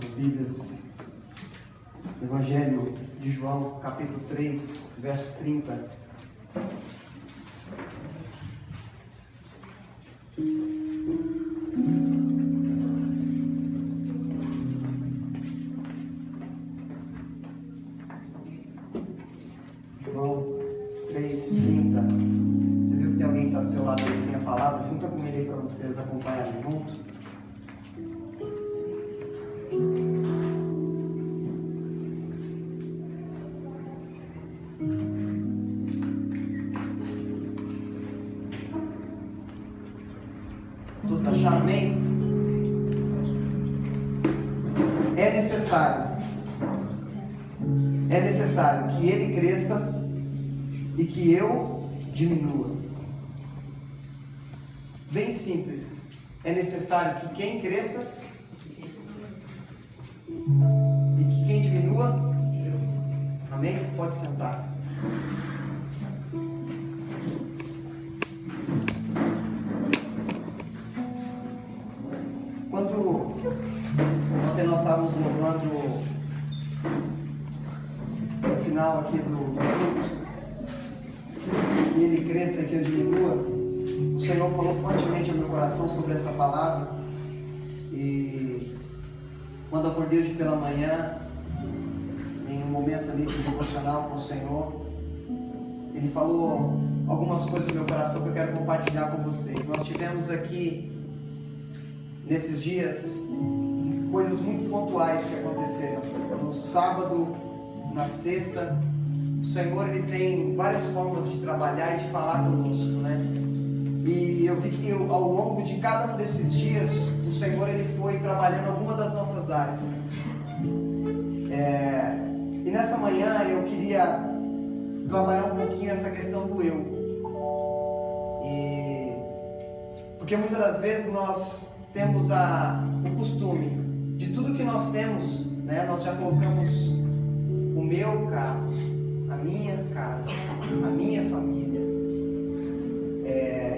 nossas Bíblias, Evangelho de João, capítulo 3, verso 30. João 3:30. Você viu que tem alguém que está do seu lado aí sem a palavra? Junta com ele aí para vocês acompanharem junto. Todos acharam amém? É necessário que ele cresça e que eu diminua. Bem simples. É necessário que quem cresça e que quem diminua. Amém? Pode sentar. Ontem nós estávamos louvando no final aqui do culto, que ele cresça e que eu diminua. O Senhor falou fortemente ao meu coração sobre essa palavra, e quando eu acordei hoje pela manhã, em um momento ali de devocional com o Senhor, ele falou algumas coisas no meu coração que eu quero compartilhar com vocês. Nós tivemos aqui nesses dias coisas muito pontuais que aconteceram. No sábado, na sexta, o Senhor ele tem várias formas de trabalhar e de falar conosco, né? E eu vi que ao longo de cada um desses dias, o Senhor ele foi trabalhando alguma das nossas áreas. E nessa manhã eu queria trabalhar um pouquinho essa questão do eu. Porque muitas das vezes nós temos o costume de tudo que nós temos, né? Nós já colocamos o meu carro, a minha casa, a minha família,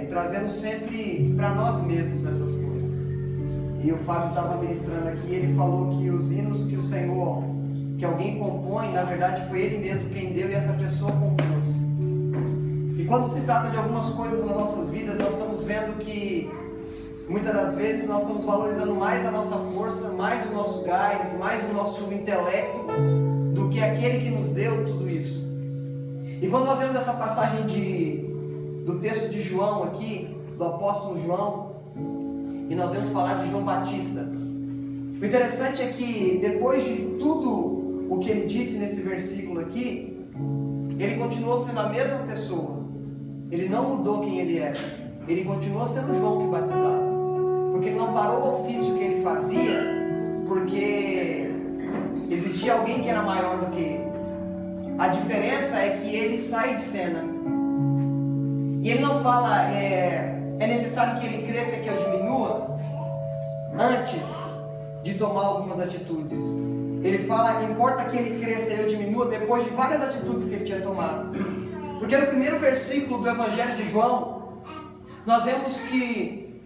e trazendo sempre para nós mesmos essas coisas. E o Fábio estava ministrando aqui, ele falou que os hinos que o Senhor, que alguém compõe, na verdade foi Ele mesmo quem deu e essa pessoa compôs. E quando se trata de algumas coisas nas nossas vidas, nós estamos vendo que muitas das vezes nós estamos valorizando mais a nossa força, mais o nosso gás, mais o nosso intelecto, do que aquele que nos deu tudo isso. E quando nós vemos essa passagem do texto de João aqui, do apóstolo João, e nós vamos falar de João Batista, o interessante é que depois de tudo o que ele disse nesse versículo aqui, ele continuou sendo a mesma pessoa. Ele não mudou quem ele era. Ele continuou sendo João que batizava. Porque ele não parou o ofício que ele fazia, porque existia alguém que era maior do que ele. A diferença é que ele sai de cena. E ele não fala, é necessário que ele cresça e que eu diminua, antes de tomar algumas atitudes. Ele fala, importa que ele cresça e eu diminua, depois de várias atitudes que ele tinha tomado. Porque no primeiro versículo do Evangelho de João, nós vemos que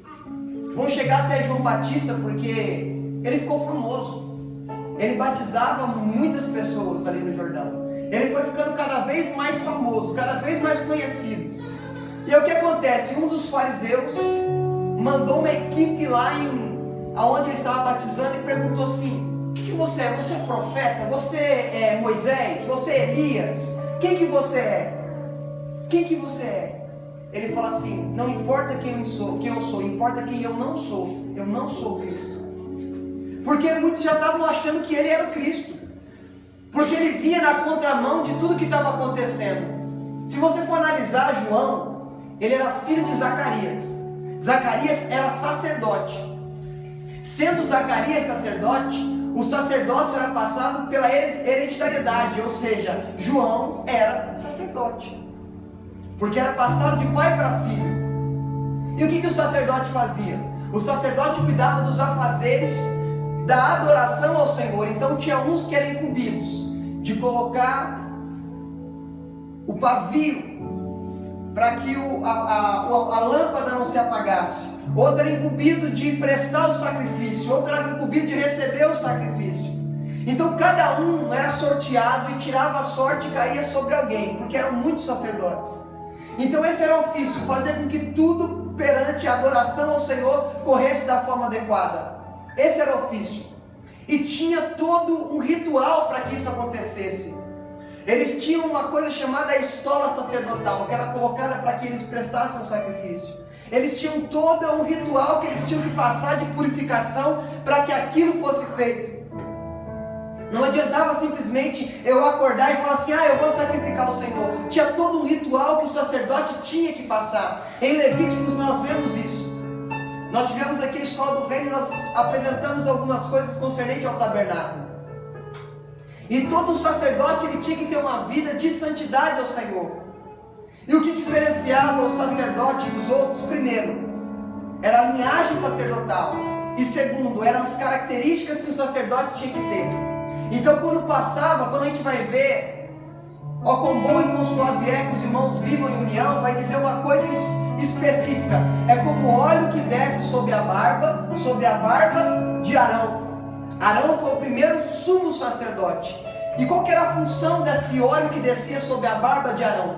vão chegar até João Batista porque ele ficou famoso. Ele batizava muitas pessoas ali no Jordão. Ele foi ficando cada vez mais famoso, cada vez mais conhecido. E aí o que acontece? Um dos fariseus mandou uma equipe lá aonde ele estava batizando e perguntou assim: o que você é? Você é profeta? Você é Moisés? Você é Elias? Quem que você é? Quem que você é? Ele fala assim: não importa quem eu sou, importa quem eu não sou. Eu não sou Cristo. Porque muitos já estavam achando que ele era o Cristo. Porque ele via na contramão de tudo que estava acontecendo. Se você for analisar João, ele era filho de Zacarias. Zacarias era sacerdote. Sendo Zacarias sacerdote, o sacerdócio era passado pela hereditariedade, ou seja, João era sacerdote. Porque era passado de pai para filho. E o que o sacerdote fazia? O sacerdote cuidava dos afazeres da adoração ao Senhor. Então tinha uns que eram incumbidos de colocar o pavio para que a lâmpada não se apagasse. Outro era incumbido de prestar o sacrifício. Outro era incumbido de receber o sacrifício. Então cada um era sorteado e tirava a sorte e caía sobre alguém, porque eram muitos sacerdotes. Então esse era o ofício, fazer com que tudo perante a adoração ao Senhor corresse da forma adequada. Esse era o ofício. E tinha todo um ritual para que isso acontecesse. Eles tinham uma coisa chamada estola sacerdotal, que era colocada para que eles prestassem o sacrifício. Eles tinham todo um ritual que eles tinham que passar de purificação para que aquilo fosse feito. Não adiantava simplesmente eu acordar e falar assim, eu vou sacrificar o Senhor. Tinha todo um ritual que o sacerdote tinha que passar. Em Levíticos nós vemos isso. Nós tivemos aqui a Escola do Reino e nós apresentamos algumas coisas concernentes ao tabernáculo. E todo sacerdote ele tinha que ter uma vida de santidade ao Senhor. E o que diferenciava o sacerdote dos outros, primeiro, era a linhagem sacerdotal. E segundo, eram as características que o sacerdote tinha que ter. Então quando a gente vai ver, ó quão bom e quão suave é que os irmãos vivam em união, vai dizer uma coisa específica. É como o óleo que desce sobre a barba de Arão. Arão foi o primeiro sumo sacerdote. E qual que era a função desse óleo que descia sobre a barba de Arão?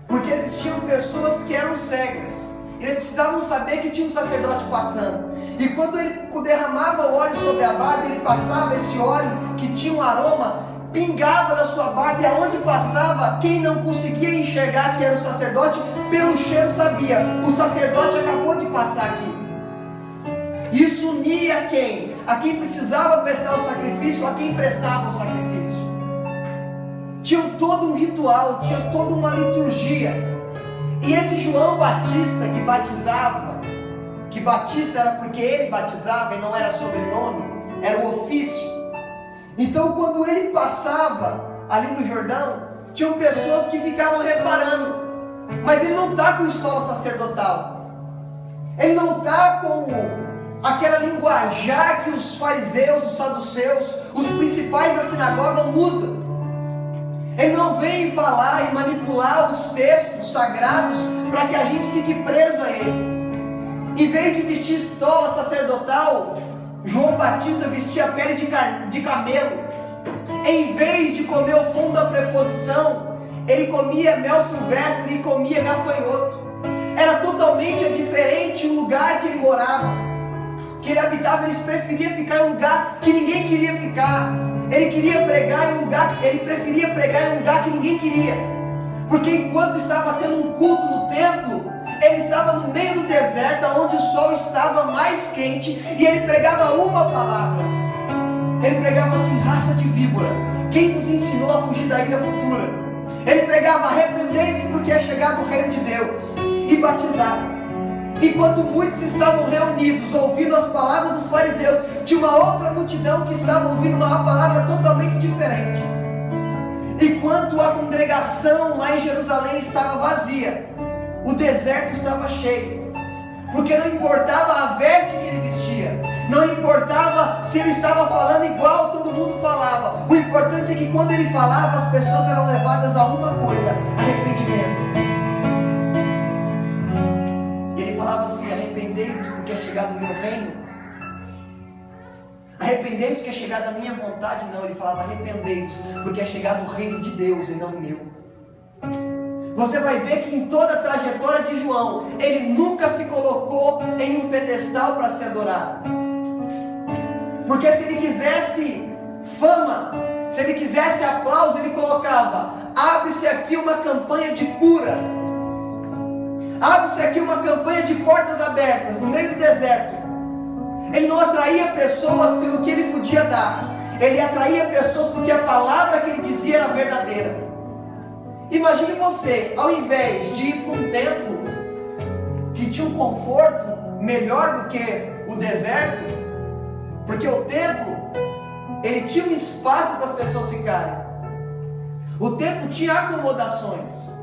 Porque existiam pessoas que eram cegas. Eles precisavam saber que tinha um sacerdote passando. E quando ele derramava o óleo sobre a barba, ele passava esse óleo que tinha um aroma, pingava da sua barba, e aonde passava, quem não conseguia enxergar que era o sacerdote, pelo cheiro sabia, o sacerdote acabou de passar aqui. Isso unia quem? A quem precisava prestar o sacrifício, a quem prestava o sacrifício. Tinha todo um ritual, tinha toda uma liturgia. E esse João Batista que batizava, que Batista era porque ele batizava e não era sobrenome, era o ofício. Então quando ele passava ali no Jordão, tinham pessoas que ficavam reparando, mas ele não está com estola sacerdotal, ele não está com aquela linguajar que os fariseus, os saduceus, os principais da sinagoga usam. Ele não vem falar e manipular os textos sagrados para que a gente fique preso a eles. Em vez de vestir estola sacerdotal, João Batista vestia a pele de camelo. Em vez de comer o pão da preposição, ele comia mel silvestre e comia gafanhoto. Era totalmente diferente o lugar que ele morava, que ele habitava. Ele preferia ficar em um lugar que ninguém queria ficar. Ele queria pregar em um lugar, ele preferia pregar em um lugar que ninguém queria. Porque enquanto estava tendo um culto no templo, ele estava no meio do deserto, onde o sol estava mais quente, e ele pregava uma palavra. Ele pregava assim: raça de víbora, quem vos ensinou a fugir da ira futura? Ele pregava: arrependei-vos porque é chegado o reino de Deus, e batizava. Enquanto muitos estavam reunidos ouvindo as palavras dos fariseus, tinha uma outra multidão que estava ouvindo uma palavra totalmente diferente. Enquanto a congregação lá em Jerusalém estava vazia, o deserto estava cheio, porque não importava a veste que ele vestia, não importava se ele estava falando igual todo mundo falava. O importante é que quando ele falava, as pessoas eram levadas a uma coisa: arrependimento. Ele falava assim: arrependei-vos porque é chegado o meu reino. Arrependei-vos porque é chegada a minha vontade. Não, ele falava: arrependei-vos porque é chegado o reino de Deus e não o meu. Você vai ver que em toda a trajetória de João, ele nunca se colocou em um pedestal para ser adorado. Porque se ele quisesse fama, se ele quisesse aplauso, ele colocava: abre-se aqui uma campanha de cura, abre-se aqui uma campanha de portas abertas no meio do deserto. Ele não atraía pessoas pelo que ele podia dar, ele atraía pessoas porque a palavra que ele dizia era verdadeira. Imagine você, ao invés de ir para um templo que tinha um conforto melhor do que o deserto, porque o templo, ele tinha um espaço para as pessoas ficarem. O templo tinha acomodações.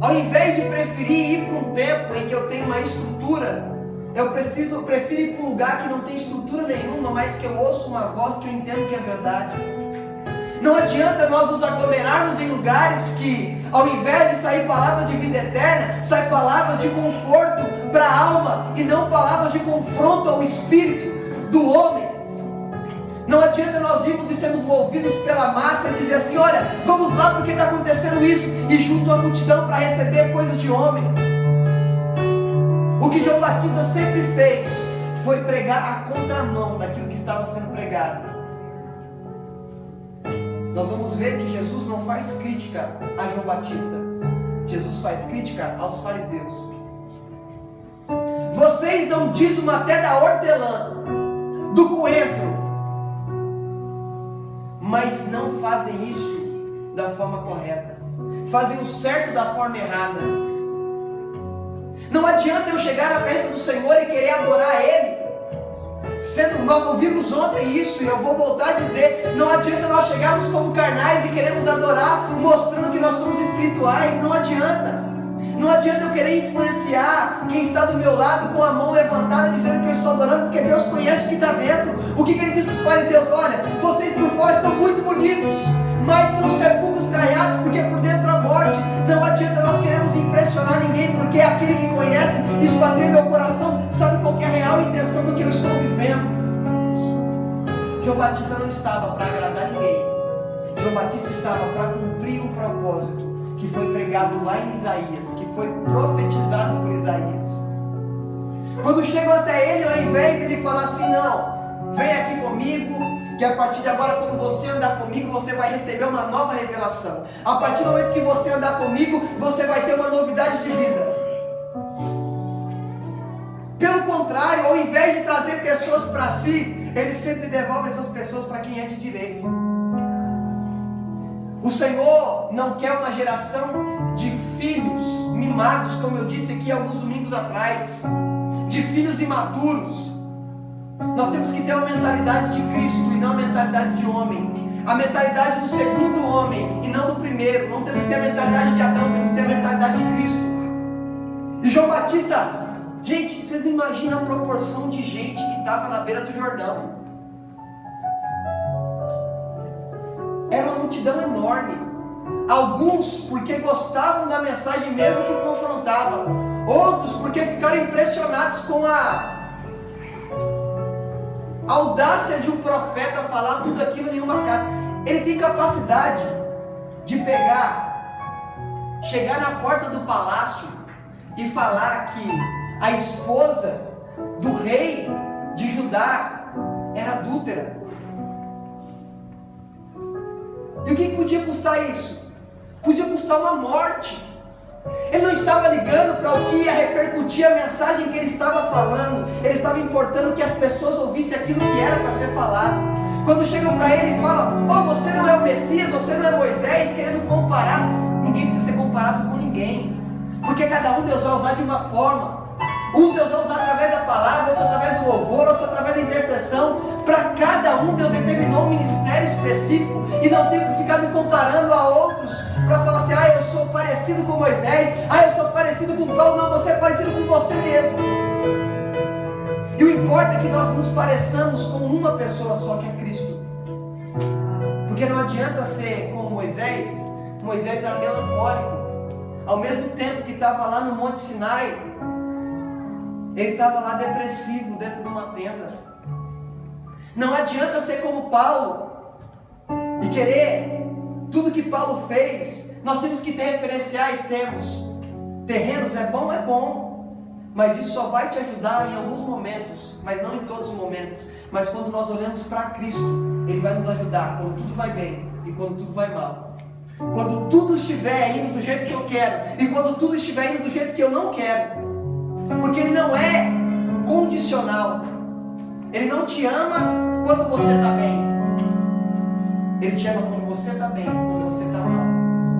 Ao invés de preferir ir para um templo em que eu tenho uma estrutura, eu prefiro ir para um lugar que não tem estrutura nenhuma, mas que eu ouço uma voz que eu entendo que é verdade. Não adianta nós nos aglomerarmos em lugares que Ao invés de sair palavras de vida eterna, sai palavras de conforto para a alma e não palavras de confronto ao espírito do homem. Não adianta nós irmos e sermos movidos pela massa e dizer assim: olha, vamos lá porque está acontecendo isso, e junto à multidão para receber coisas de homem. O que João Batista sempre fez foi pregar a contramão daquilo que estava sendo pregado. Nós vamos ver que Jesus não faz crítica a João Batista. Jesus faz crítica aos fariseus. Vocês dão dízimo até da hortelã, do coentro, mas não fazem isso da forma correta. Fazem o certo da forma errada. Não adianta eu chegar na presença do Senhor e querer adorar Ele. Nós ouvimos ontem isso, e eu vou voltar a dizer: não adianta nós chegarmos como carnais e queremos adorar mostrando que nós somos espirituais. Não adianta. Não adianta eu querer influenciar quem está do meu lado com a mão levantada dizendo que eu estou adorando, porque Deus conhece o que está dentro. O que ele diz para os fariseus? Olha, vocês por fora estão muito bonitos, mas são sepulcros caiados, porque por dentro a morte. Não adianta nós queremos impressionar ninguém, porque aquele que conhece, esquadrinha meu coração, sabe qual que é a real intenção do que eu estou vivendo. João Batista não estava para agradar ninguém. João Batista estava para cumprir um propósito que foi pregado lá em Isaías, que foi profetizado por Isaías. Quando chegam até ele, ao invés de ele falar assim: não, vem aqui comigo, que a partir de agora, quando você andar comigo, você vai receber uma nova revelação. A partir do momento que você andar comigo, você vai ter uma novidade de vida. Pelo contrário, ao invés de trazer pessoas para si, ele sempre devolve essas pessoas para quem é de direito. O Senhor não quer uma geração de filhos mimados, como eu disse aqui alguns domingos atrás, de filhos imaturos. Nós temos que ter uma mentalidade de Cristo e não a mentalidade de homem. A mentalidade do segundo homem e não do primeiro. Não temos que ter a mentalidade de Adão, temos que ter a mentalidade de Cristo. E João Batista, gente, vocês não imaginam a proporção de gente que estava na beira do Jordão. Era uma multidão enorme. Alguns porque gostavam da mensagem mesmo que confrontava. Outros porque ficaram impressionados com a audácia de um profeta falar tudo aquilo em uma casa. Ele tem capacidade de chegar na porta do palácio e falar que a esposa do rei de Judá era adúltera. E o que podia custar isso? Podia custar uma morte. Ele não estava ligando para o que ia repercutir a mensagem que ele estava falando. Ele estava importando que as pessoas ouvissem aquilo que era para ser falado. Quando chegam para ele e falam: oh, você não é o Messias, você não é Moisés, querendo comparar. Ninguém precisa ser comparado com ninguém, porque cada um Deus vai usar de uma forma. Uns Deus vai usar através da palavra, outros através do louvor, outros através da intercessão. Para cada um Deus determinou um ministério específico, e não tenho que ficar me comparando a outros para falar assim: ah, eu sou parecido com Moisés, ah, eu sou parecido com Paulo. Não, você é parecido com você mesmo. E o importa é que nós nos pareçamos com uma pessoa só, que é Cristo. Porque não adianta ser como Moisés. Moisés era melancólico. Ao mesmo tempo que estava lá no Monte Sinai, ele estava lá depressivo dentro de uma tenda. Não adianta ser como Paulo e querer tudo que Paulo fez. Nós temos que ter referenciais, temos. Terrenos é bom, mas isso só vai te ajudar em alguns momentos, mas não em todos os momentos. Mas quando nós olhamos para Cristo, Ele vai nos ajudar quando tudo vai bem e quando tudo vai mal. Quando tudo estiver indo do jeito que eu quero e quando tudo estiver indo do jeito que eu não quero. Porque Ele não é condicional. Ele não te ama quando você está bem. Ele te ama quando você está bem, quando você está mal.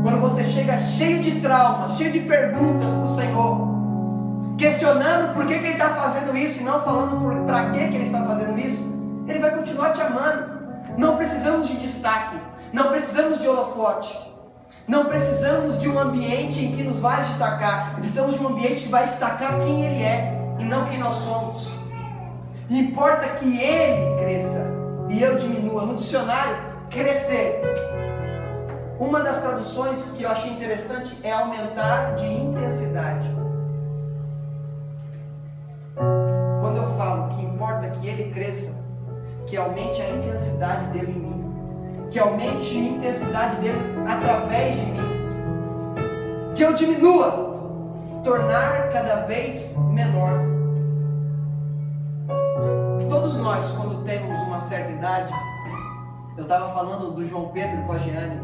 Quando você chega cheio de traumas, cheio de perguntas para o Senhor, questionando por que Ele está fazendo isso e não falando para que Ele está fazendo isso, Ele vai continuar te amando. Não precisamos de destaque, não precisamos de holofote, não precisamos de um ambiente em que nos vai destacar. Precisamos de um ambiente que vai destacar quem Ele é e não quem nós somos. E importa que Ele cresça e eu diminua. No dicionário, crescer Uma das traduções que eu achei interessante é aumentar de intensidade. Quando eu falo que importa que ele cresça, que aumente a intensidade dele em mim, que aumente a intensidade dele através de mim, que eu diminua, tornar cada vez menor. Todos nós, quando temos uma certa idade, eu estava falando do João Pedro com a Giane,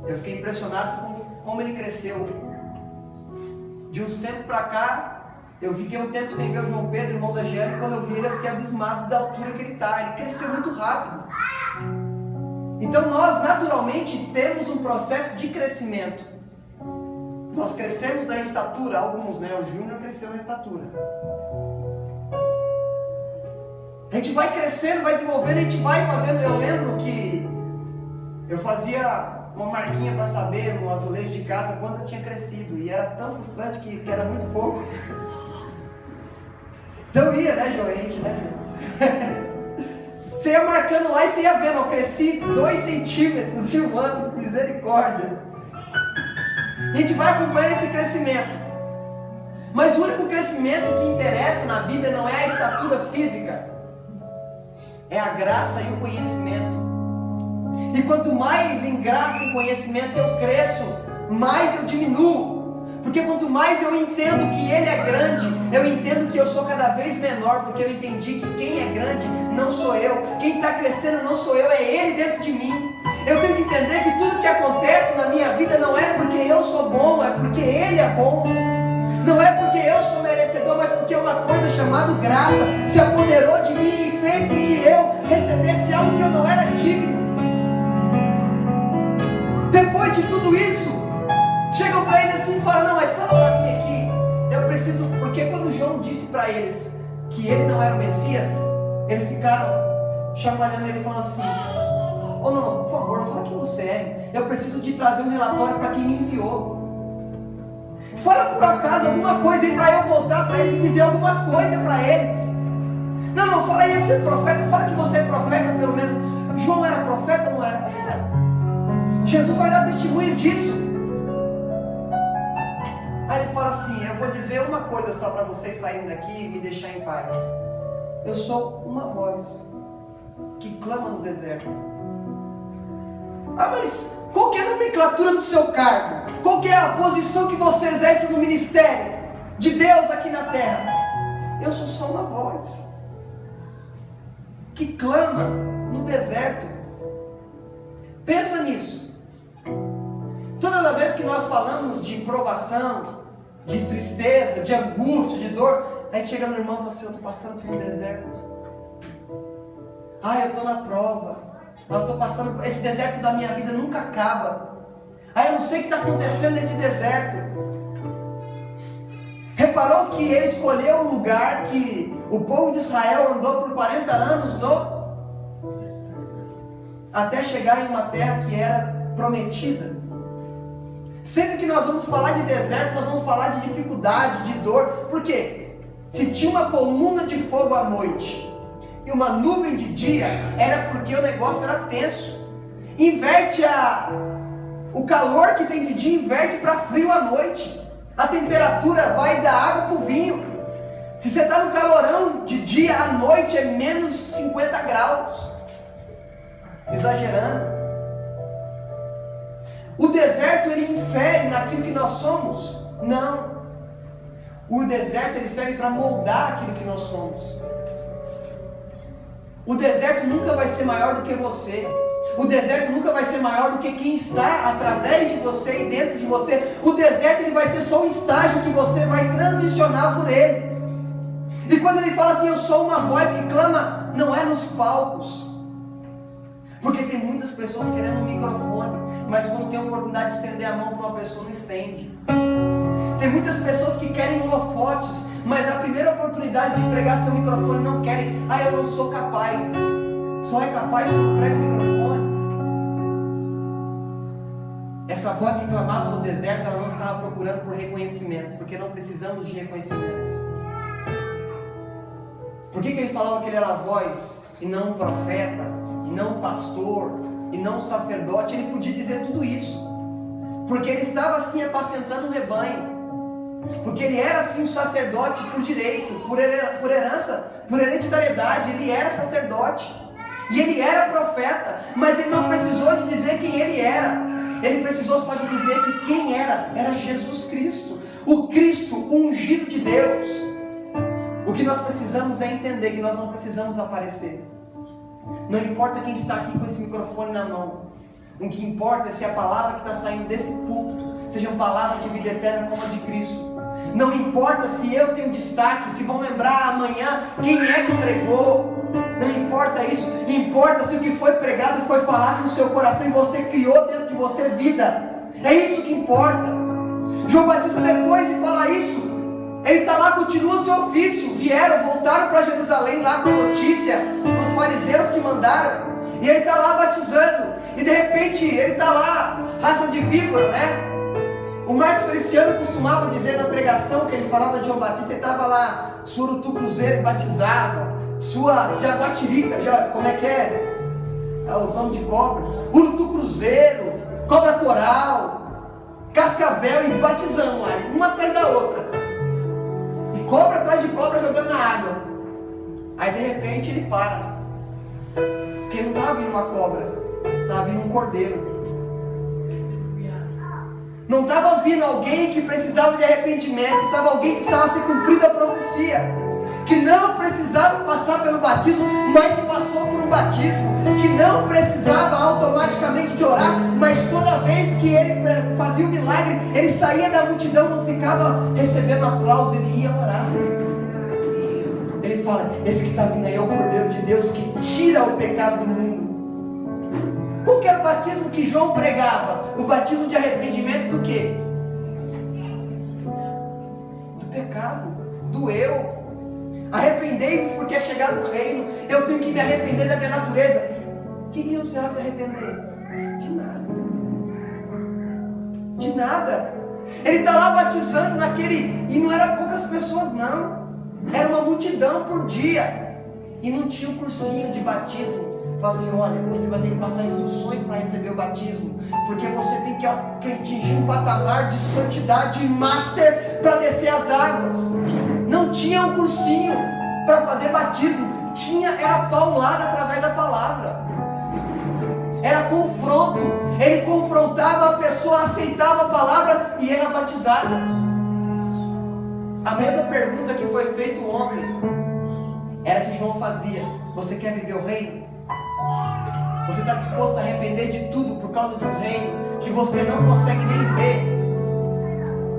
eu fiquei impressionado com como ele cresceu. De uns tempos para cá, eu fiquei um tempo sem ver o João Pedro, irmão da Giane, e quando eu vi ele, eu fiquei abismado da altura que ele está. Ele cresceu muito rápido. Então nós, naturalmente, temos um processo de crescimento. Nós crescemos na estatura, alguns, né? O Júnior cresceu na estatura. A gente vai crescendo, vai desenvolvendo, a gente vai fazendo. Eu lembro que eu fazia uma marquinha para saber no azulejo de casa quanto eu tinha crescido. E era tão frustrante que era muito pouco. Então ia, né, João? Você ia marcando lá e você ia vendo, eu cresci 2 centímetros, irmão, misericórdia. A gente vai acompanhando esse crescimento. Mas o único crescimento que interessa na Bíblia não é a estatura física, é a graça e o conhecimento. E quanto mais em graça e conhecimento eu cresço, mais eu diminuo. Porque quanto mais eu entendo que Ele é grande, eu entendo que eu sou cada vez menor, porque eu entendi que quem é grande não sou eu, quem está crescendo não sou eu, é Ele dentro de mim. Eu tenho que entender que tudo que acontece na minha vida não é porque eu sou bom, é porque Ele é bom. Não é porque eu sou merecedor, mas porque uma coisa chamada graça se apoderou de mim e fez com que eu recebesse algo que eu não era digno. Depois de tudo isso, chegam para ele assim e falam, não, mas fala para mim aqui, eu preciso, porque quando João disse para eles que ele não era o Messias, eles ficaram chacoalhando ele falando assim, oh não, por favor, fala quem você é, eu preciso de trazer um relatório para quem me enviou. Fala por acaso alguma coisa aí para eu voltar para eles e dizer alguma coisa para eles. Não, fala aí, você é profeta, fala que você é profeta pelo menos. João era profeta ou não era? Era. Jesus vai dar testemunho disso. Aí ele fala assim, eu vou dizer uma coisa só para vocês saírem daqui e me deixar em paz. Eu sou uma voz que clama no deserto. Ah, mas qual que é a nomenclatura do seu cargo? Qual que é a posição que você exerce no ministério de Deus aqui na terra? Eu sou só uma voz que clama no deserto. Pensa nisso. Todas as vezes que nós falamos de provação, de tristeza, de angústia, de dor, a gente chega no irmão e fala assim, eu estou passando por um deserto. Eu estou na prova. Eu estou passando, esse deserto da minha vida nunca acaba. Eu não sei o que está acontecendo nesse deserto. Reparou que ele escolheu um lugar que o povo de Israel andou por 40 anos até chegar em uma terra que era prometida. Sempre que nós vamos falar de deserto, nós vamos falar de dificuldade, de dor. Por quê? Se tinha uma coluna de fogo à noite e uma nuvem de dia, era porque o negócio era tenso. Inverte o calor que tem de dia, inverte para frio à noite. A temperatura vai da água para o vinho. Se você está no calorão de dia, à noite é menos 50 graus. Exagerando. O deserto ele infere naquilo que nós somos? Não. O deserto ele serve para moldar aquilo que nós somos. O deserto nunca vai ser maior do que você. O deserto nunca vai ser maior do que quem está através de você e dentro de você. O deserto ele vai ser só um estágio que você vai transicionar por ele. E quando ele fala assim, eu sou uma voz que clama, não é nos palcos. Porque tem muitas pessoas querendo um microfone, mas quando tem a oportunidade de estender a mão para uma pessoa, não estende. Tem muitas pessoas que querem holofotes, mas a primeira oportunidade de pregar seu microfone não querem. Eu não sou capaz. Só é capaz quando prega o microfone. Essa voz que clamava no deserto, ela não estava procurando por reconhecimento, porque não precisamos de reconhecimentos. Por que ele falava que ele era a voz e não um profeta, e não um pastor, e não um sacerdote, ele podia dizer tudo isso, porque ele estava assim apacentando um rebanho, porque ele era assim um sacerdote por direito, por herança, por hereditariedade, ele era sacerdote, e ele era profeta, mas ele não precisou de dizer quem ele era, ele precisou só de dizer que quem era Jesus Cristo, o Cristo, o ungido de Deus. O que nós precisamos é entender que nós não precisamos aparecer. Não importa quem está aqui com esse microfone na mão. O que importa é se a palavra que está saindo desse púlpito sejam palavras de vida eterna como a de Cristo. Não importa se eu tenho destaque, se vão lembrar amanhã quem é que pregou. Não importa isso. Importa se o que foi pregado foi falado no seu coração e você criou dentro de você vida. É isso que importa. João Batista, depois de falar isso, ele está lá, continua o seu ofício. Voltaram para Jerusalém lá com a notícia, os fariseus que mandaram, e ele está lá batizando, e de repente ele está lá, raça de víbora, né? O Marcos Feliciano costumava dizer na pregação que ele falava de João Batista, ele estava lá, Surutu Cruzeiro e batizava, sua Jaguatirica, como é que é? É o nome de cobra, Urutu Cruzeiro, Cobra Coral, Cascavel, e batizando lá, uma atrás da outra. Cobra atrás de cobra jogando na água. Aí de repente ele para. Porque não estava vindo uma cobra, estava vindo um cordeiro. Não estava vindo alguém que precisava de arrependimento, estava alguém que precisava ser cumprida a profecia. Que não precisava passar pelo batismo, mas passou por um batismo. Que não precisava automaticamente de orar, mas toda vez que ele fazia o milagre, ele saía da multidão, não ficava recebendo aplauso, ele ia orar. Ele fala, esse que está vindo aí é o Cordeiro de Deus que tira o pecado do mundo. Qual que era o batismo que João pregava? O batismo de arrependimento do quê? Do pecado, do eu. Arrependei-vos porque é chegado o reino. Eu tenho que me arrepender da minha natureza. Que Deus terá se arrepender? De nada. De nada. Ele está lá batizando naquele. E não eram poucas pessoas não. Era uma multidão por dia. E não tinha um cursinho de batismo. Fala assim, olha, você vai ter que passar instruções para receber o batismo. Porque você tem que atingir um patamar de santidade master para descer as águas. Não tinha um cursinho para fazer batismo. Era paulada através da palavra. Era confronto. Ele confrontava a pessoa, aceitava a palavra e era batizada. A mesma pergunta que foi feita ontem era que João fazia. Você quer viver o reino? Você está disposto a arrepender de tudo por causa de um reino que você não consegue nem ver?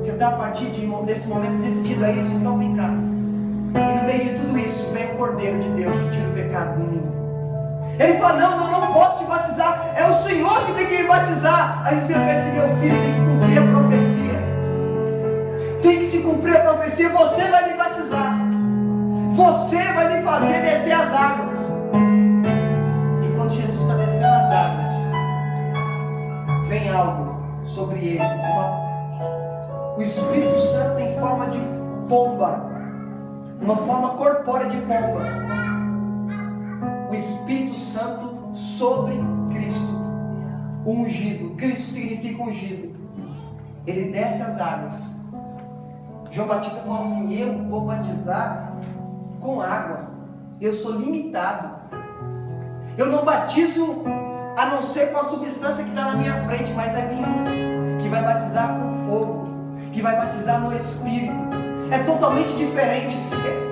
Você está a partir desse momento decidido a isso? Então vem cá. E no meio de tudo isso vem o Cordeiro de Deus que tira o pecado do mundo. Ele fala, não, eu não posso te batizar, é o Senhor que tem que me batizar. Aí o Senhor pensa, meu filho, tem que cumprir a profecia. Tem que se cumprir a profecia, você vai me batizar. Você vai me fazer descer as águas. E quando Jesus está descendo as águas, vem algo sobre ele, o Espírito Santo em forma de pomba, uma forma corpórea de pomba. O Espírito Santo sobre Cristo, o ungido. Cristo significa ungido. Ele desce as águas. João Batista falou assim, eu vou batizar com água. Eu sou limitado. Eu não batizo a não ser com a substância que está na minha frente, mas vai vir um que vai batizar com fogo, que vai batizar no Espírito. É totalmente diferente.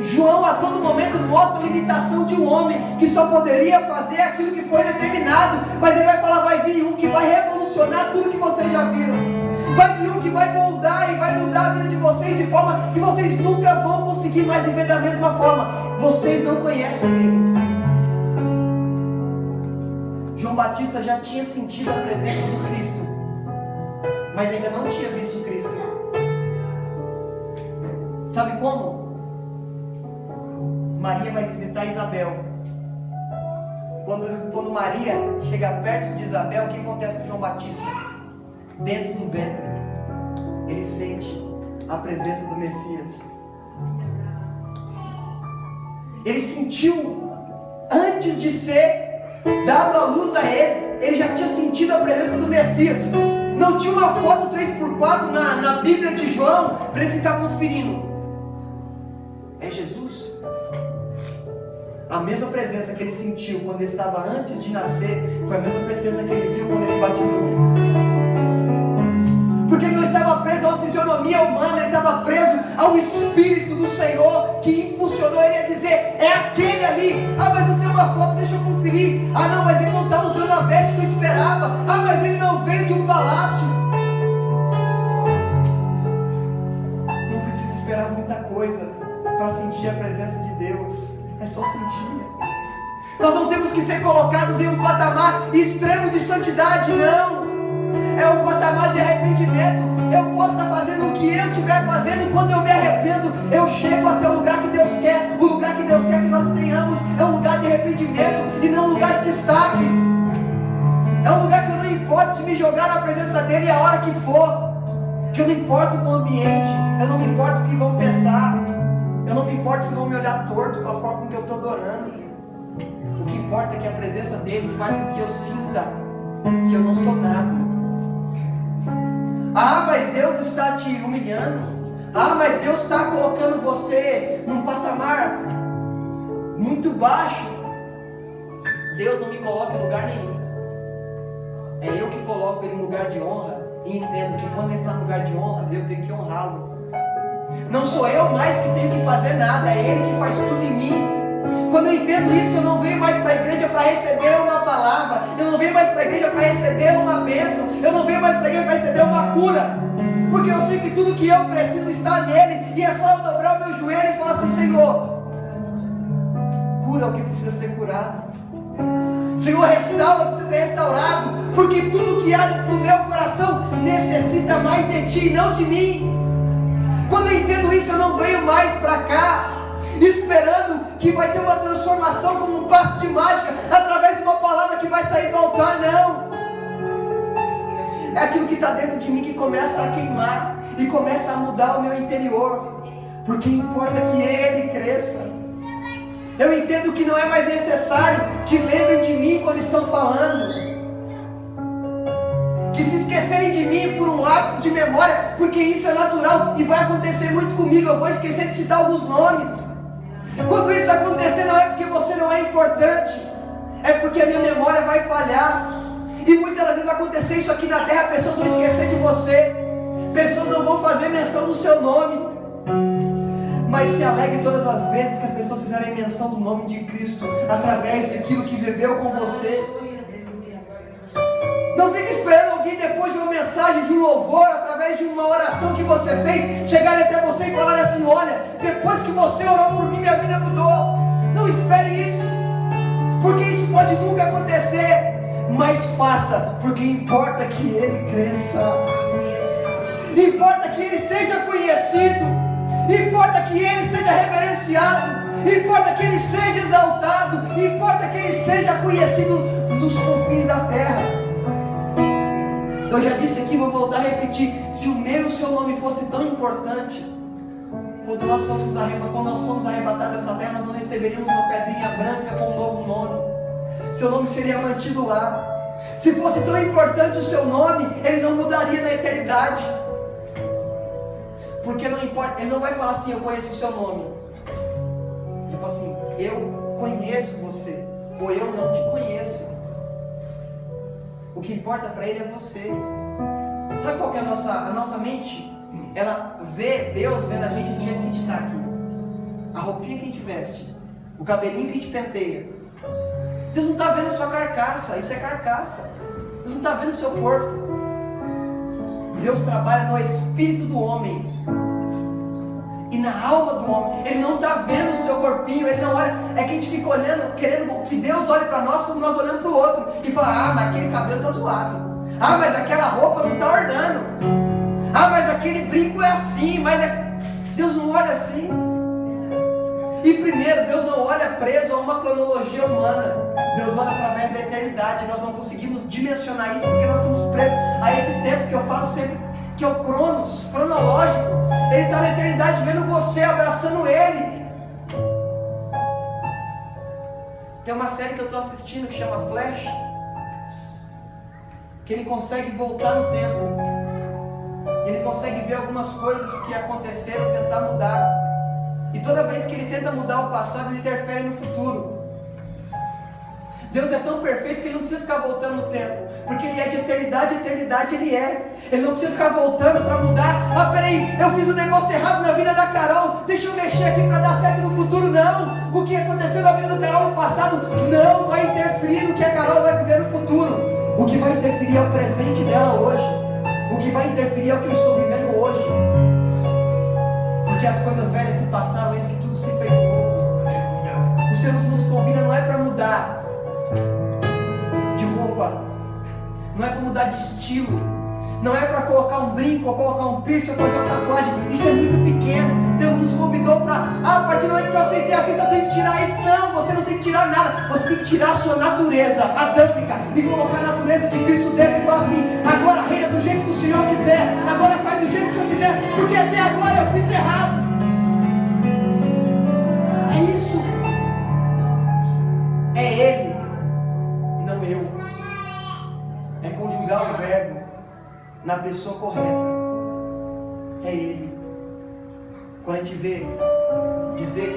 João a todo momento mostra a limitação de um homem que só poderia fazer aquilo que foi determinado, mas ele vai falar, vai vir um que vai revolucionar tudo que vocês já viram. Vai vir um que vai moldar e vai mudar a vida de vocês de forma que vocês nunca vão conseguir mais viver da mesma forma. Vocês não conhecem ele. João Batista já tinha sentido a presença do Cristo, mas ainda não tinha visto o Cristo. Sabe como? Maria vai visitar Isabel. Quando Maria chega perto de Isabel, o que acontece com João Batista? Dentro do ventre, ele sente a presença do Messias. Ele sentiu, antes de ser dado a luz a ele, ele já tinha sentido a presença do Messias. Não tinha uma foto 3x4 na Bíblia de João para ele ficar conferindo. É Jesus. A mesma presença que ele sentiu quando ele estava antes de nascer foi a mesma presença que ele viu quando ele batizou. Porque ele não estava preso a uma fisionomia humana, ele estava preso ao Espírito do Senhor que impulsionou ele a dizer: é aquele ali. Ah, mas eu tenho uma foto, deixa eu conferir. Ah, não, mas ele não está usando a veste que eu esperava. Ah, mas ele não veio de um palácio. Não precisa esperar muita coisa para sentir a presença de Deus. É só sentir. Nós não temos que ser colocados em um patamar extremo de santidade, não. É um patamar de arrependimento. Eu posso estar fazendo o que eu estiver fazendo, e quando eu me arrependo, eu chego até o lugar que Deus quer. O lugar que Deus quer que nós tenhamos é um lugar de arrependimento e não um lugar de destaque. É um lugar que eu não importo de me jogar na presença dele a hora que for. Que eu não importo com o ambiente, eu não me importo com o que vão pensar, eu não me importo se vão me olhar torto com a forma com que eu estou adorando. O que importa é que a presença dele faz com que eu sinta que eu não sou nada. Ah, mas Deus está te humilhando. Ah, mas Deus está colocando você num patamar muito baixo. Deus não me coloca em lugar nenhum. É eu que coloco ele em lugar de honra. E entendo que quando ele está no lugar de honra, eu tenho que honrá-lo. Não sou eu mais que tenho que fazer nada, é ele que faz tudo em mim. Quando eu entendo isso, eu não venho mais para a igreja para receber uma palavra, eu não venho mais para a igreja para receber uma bênção, eu não venho mais para a igreja para receber uma cura, porque eu sei que tudo que eu preciso está nele, e é só eu dobrar o meu joelho e falar assim: Senhor, cura o que precisa ser curado, Senhor, restaura o que precisa ser restaurado, porque tudo que há dentro do meu coração necessita mais de ti, não de mim. Quando eu entendo isso, eu não venho mais para cá esperando que vai ter uma transformação como um passe de mágica através de uma palavra que vai sair do altar, não. É aquilo que está dentro de mim que começa a queimar e começa a mudar o meu interior, porque importa que ele cresça. Eu entendo que não é mais necessário que lembrem de mim quando estão falando, que se esquecerem de mim por um lapso de memória, porque isso é natural e vai acontecer muito comigo. Eu vou esquecer de citar alguns nomes. Quando isso acontecer, não é porque você não é importante, é porque a minha memória vai falhar. E muitas das vezes acontecer isso aqui na terra, pessoas vão esquecer de você, pessoas não vão fazer menção do seu nome. Mas se alegre todas as vezes que as pessoas fizerem menção do nome de Cristo, através daquilo que viveu com você. Não fique esperando alguém depois de uma mensagem, de um louvor, através de uma oração que você fez, chegarem até você e falarem assim: olha, depois que você orou por mim, minha vida mudou. Não espere isso, porque isso pode nunca acontecer. Mas faça, porque importa que ele cresça. Importa que ele seja conhecido. Importa que ele seja reverenciado. Importa que ele seja exaltado. Importa que ele seja conhecido nos confins da terra. Eu já disse aqui, vou voltar a repetir: se o meu e o seu nome fosse tão importante, quando nós fomos arrebatados dessa terra, nós não receberíamos uma pedrinha branca com um novo nome. Seu nome seria mantido lá. Se fosse tão importante o seu nome, ele não mudaria na eternidade. Porque não importa, ele não vai falar assim: eu conheço o seu nome. Ele fala assim: eu conheço você, ou eu não te conheço. O que importa para ele é você. Sabe qual que é a nossa mente? Ela vê Deus vendo a gente do jeito que a gente está aqui. A roupinha que a gente veste, o cabelinho que a gente penteia. Deus não está vendo a sua carcaça, isso é carcaça. Deus não está vendo o seu corpo. Deus trabalha no espírito do homem e na alma do homem. Ele não está vendo o seu corpinho, ele não olha. É que a gente fica olhando, querendo que Deus olhe para nós como nós olhamos para o outro e fala: ah, mas aquele cabelo está zoado. Ah, mas aquela roupa não está ornando. Ah, mas aquele brinco é assim. Deus não olha assim. E primeiro, Deus não olha preso a uma cronologia humana. Deus olha através da eternidade. Nós não conseguimos dimensionar isso porque nós estamos presos a esse tempo que eu falo sempre, que é o cronos, cronológico. Ele está na eternidade vendo você, abraçando Ele. Tem uma série que eu estou assistindo que chama Flash. que ele consegue voltar no tempo. Ele consegue ver algumas coisas que aconteceram, tentar mudar. E toda vez que ele tenta mudar o passado, ele interfere no futuro. Deus é tão perfeito que ele não precisa ficar voltando no tempo, porque ele é de eternidade a eternidade, ele é. Ele não precisa ficar voltando para mudar. Ah, peraí, eu fiz um negócio errado na vida da Carol, deixa eu mexer aqui para dar certo no futuro. Não, o que aconteceu na vida da Carol no passado não vai interferir no que a Carol vai viver no futuro. O que vai interferir é o presente dela hoje. O que vai interferir é o que eu estou vivendo hoje. Porque as coisas velhas se passaram, eis que tudo se fez novo. O Senhor nos convida não é para mudar de roupa, não é para mudar de estilo, não é para colocar um brinco, ou colocar um piercing, ou fazer uma tatuagem. Isso é muito pequeno. Deus nos convidou para, a partir do momento que eu aceitei a Cristo, eu tenho que tirar isso. Não, você não tem que tirar nada. Você tem que tirar a sua natureza adâmica e colocar a natureza de Cristo dentro e falar assim: agora reina do jeito que o Senhor quiser, agora faz do jeito que o Senhor quiser, porque até agora eu fiz errado. É isso. É Ele, não eu. É conjugar o verbo na pessoa correta. É Ele. Quando a gente vê dizer,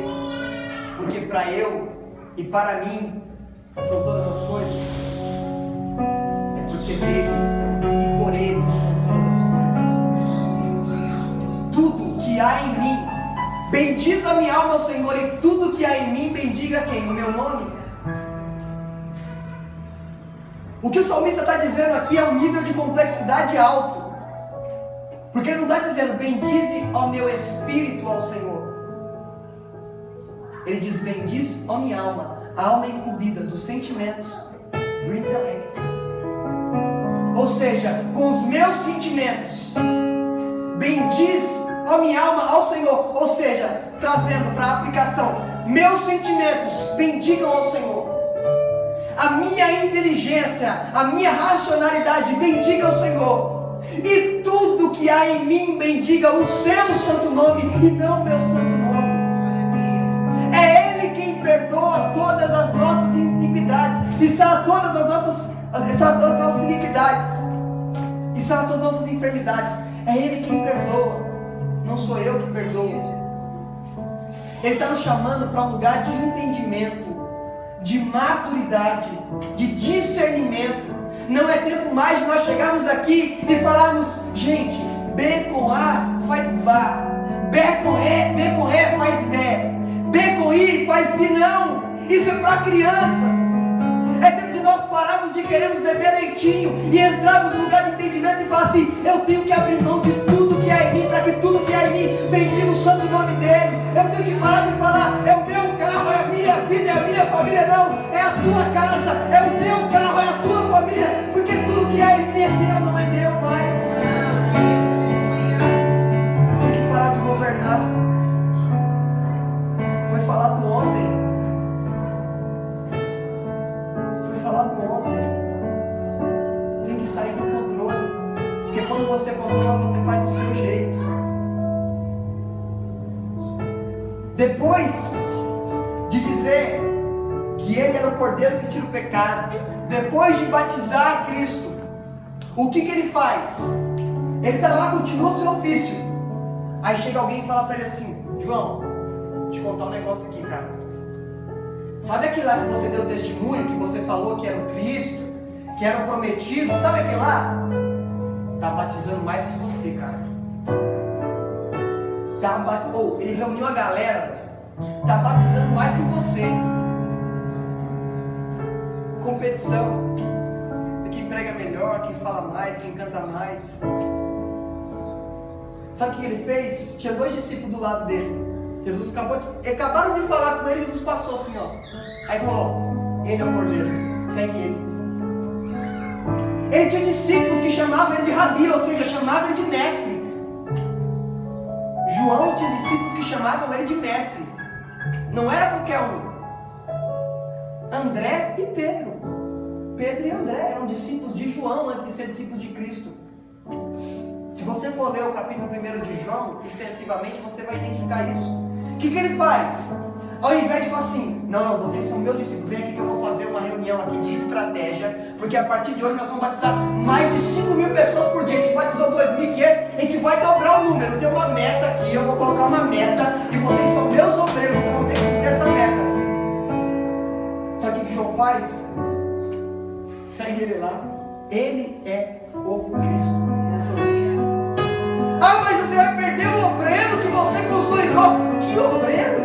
porque para eu e para mim são todas as coisas, é porque dele e por Ele são todas as coisas. Tudo que há em mim, bendiz a minha alma, Senhor, e tudo que há em mim, bendiga quem? O meu nome. O que o salmista está dizendo aqui é um nível de complexidade alto. Porque ele não está dizendo, bendize ao meu espírito ao Senhor. Ele diz, bendiz a minha alma. A alma é incumbida dos sentimentos, do intelecto. Ou seja, com os meus sentimentos, bendiz a minha alma ao Senhor. Ou seja, trazendo para a aplicação, meus sentimentos bendigam ao Senhor. A minha inteligência, a minha racionalidade bendiga ao Senhor. E tudo que há em mim bendiga o seu santo nome e não o meu santo nome. É Ele quem perdoa todas as nossas iniquidades e sara todas as nossas iniquidades e sara todas as nossas enfermidades. É Ele quem perdoa, não sou eu que perdoo. Ele está nos chamando para um lugar de entendimento, de maturidade, de discernimento. Não é tempo mais de nós chegarmos aqui e falarmos, gente, B com A faz Bá, B com E faz Bé, B com I faz Bi. Não, isso é para criança. É tempo de nós pararmos de queremos beber leitinho e entrarmos no lugar de entendimento e falar assim, eu tenho que abrir mão de tudo que há em mim, para que tudo que há em mim bendiga o santo nome dele. Eu tenho que parar de falar, é o meu carro, é a minha vida, é a minha família. Não, é a tua casa, é o teu carro, é a tua família, porque tudo que há em mim é teu, não é meu mais. Eu tenho que parar de governar. Foi falado ontem. Tem que sair do controle, porque quando você controla, você faz do seu jeito. Depois de dizer que Ele era o Cordeiro que tira o pecado, depois de batizar a Cristo, o que Ele faz? Ele está lá, continua o seu ofício. Aí chega alguém e fala para ele assim, João, vou te contar um negócio aqui, cara. Sabe aquele lá que você deu testemunho, que você falou que era o Cristo, que era o prometido? Sabe aquele lá? Está batizando mais que você, cara. Ele reuniu a galera, está batizando mais que você. Competição. Quem prega melhor, quem fala mais, quem canta mais. Sabe o que ele fez? Tinha 2 discípulos do lado dele. Jesus acabaram de falar com ele, Jesus passou assim, ó. Aí falou, ele é o Cordeiro, segue ele. Ele tinha discípulos que chamavam ele de Rabi, ou seja, chamavam ele de mestre. João tinha discípulos que chamavam ele de mestre. Não era qualquer um. André e Pedro. Pedro e André eram discípulos de João antes de ser discípulos de Cristo. Se você for ler o capítulo 1 de João, extensivamente, você vai identificar isso. O que ele faz? Ao invés de falar assim, não, vocês são meus discípulos, vem aqui que eu vou fazer uma reunião aqui de estratégia, Porque a partir de hoje nós vamos batizar mais de 5.000 pessoas por dia. A gente batizou 2.500, a gente vai dobrar o número. Tem uma meta aqui, eu vou colocar uma meta e vocês são meus obreiros, vocês vão ter que cumprir essa meta. Sabe o que o João faz? Segue ele lá. Ele é o Cristo, não sou eu. Ah, mas você vai perder o obreiro que você consolidou. Que obreiro?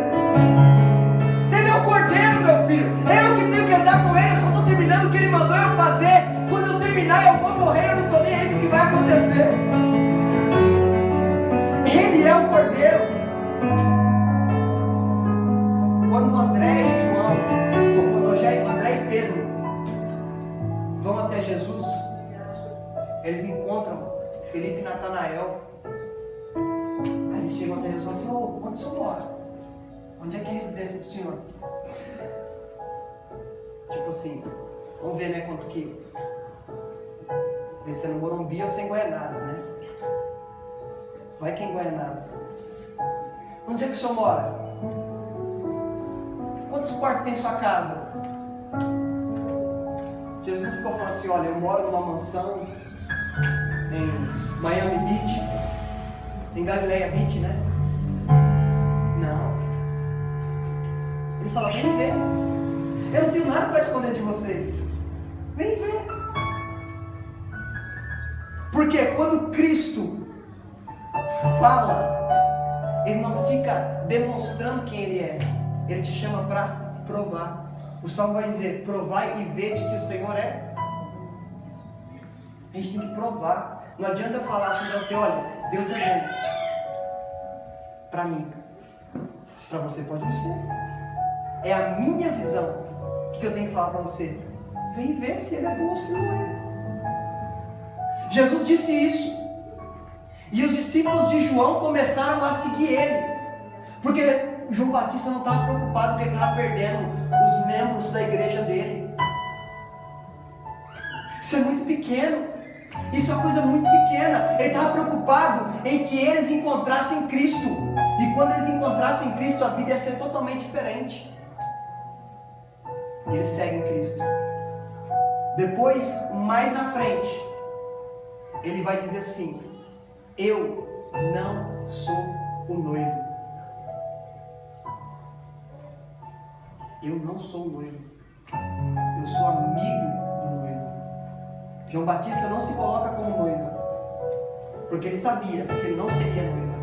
Ele é o cordeiro, meu filho. Eu que tenho que andar com ele. Eu só estou terminando o que ele mandou eu fazer. Quando eu terminar eu vou morrer. Eu não estou nem aí com o que vai acontecer. Ele é o cordeiro. Quando André e João, ou quando André e Pedro vão até Jesus, eles encontram Felipe e Natanael. Aí eles chegam até Jesus e falam assim: ô, onde o senhor mora? Onde é que é a residência do senhor? Tipo assim, vamos ver, né, quanto que... Vê se é no Morumbi ou se é em Guaianazes, né? Vai que é em Guaianazes. Onde é que o senhor mora? Quantos quartos tem sua casa? Jesus não ficou falando assim: olha, eu moro numa mansão em Miami Beach, em Galileia Beach, né? Não. Ele fala: vem ver. Eu não tenho nada para esconder de vocês. Vem ver. Porque quando Cristo fala, Ele não fica demonstrando quem Ele é. Ele te chama para provar. O Salmo vai dizer: provai e vede que o Senhor é. A gente tem que provar. Não adianta falar assim para você: olha, Deus é bom. Para mim. Para você pode não ser. É a minha visão. O que eu tenho que falar para você? Vem ver se Ele é bom ou se não é. Jesus disse isso. E os discípulos de João começaram a seguir Ele. Porque João Batista não estava preocupado que ele estava perdendo os membros da igreja dele. Isso é muito pequeno. Isso é uma coisa muito pequena. Ele estava preocupado em que eles encontrassem Cristo. E quando eles encontrassem Cristo, a vida ia ser totalmente diferente. E eles seguem Cristo. Depois, mais na frente, ele vai dizer assim: eu não sou o noivo. Eu não sou o noivo. Eu sou amigo do noivo. João Batista não se coloca como noiva, porque ele sabia que ele não seria noiva.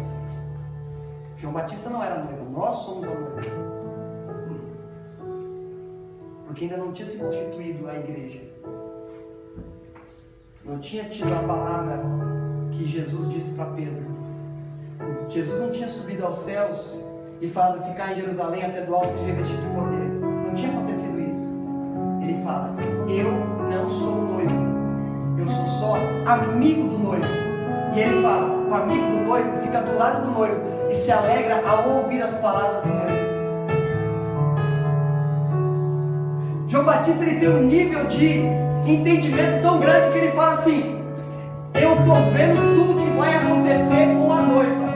João Batista não era noiva, nós somos a noiva. Porque ainda não tinha se constituído a igreja. Não tinha tido a palavra que Jesus disse para Pedro. Jesus não tinha subido aos céus e falado: ficar em Jerusalém até do alto seja revestido de poder. Não tinha acontecido isso. Ele fala: eu não sou noivo. Eu sou só amigo do noivo. E ele fala: o amigo do noivo fica do lado do noivo e se alegra ao ouvir as palavras do noivo. João Batista, ele tem um nível de entendimento tão grande que ele fala assim: eu estou vendo tudo que vai acontecer com a noiva.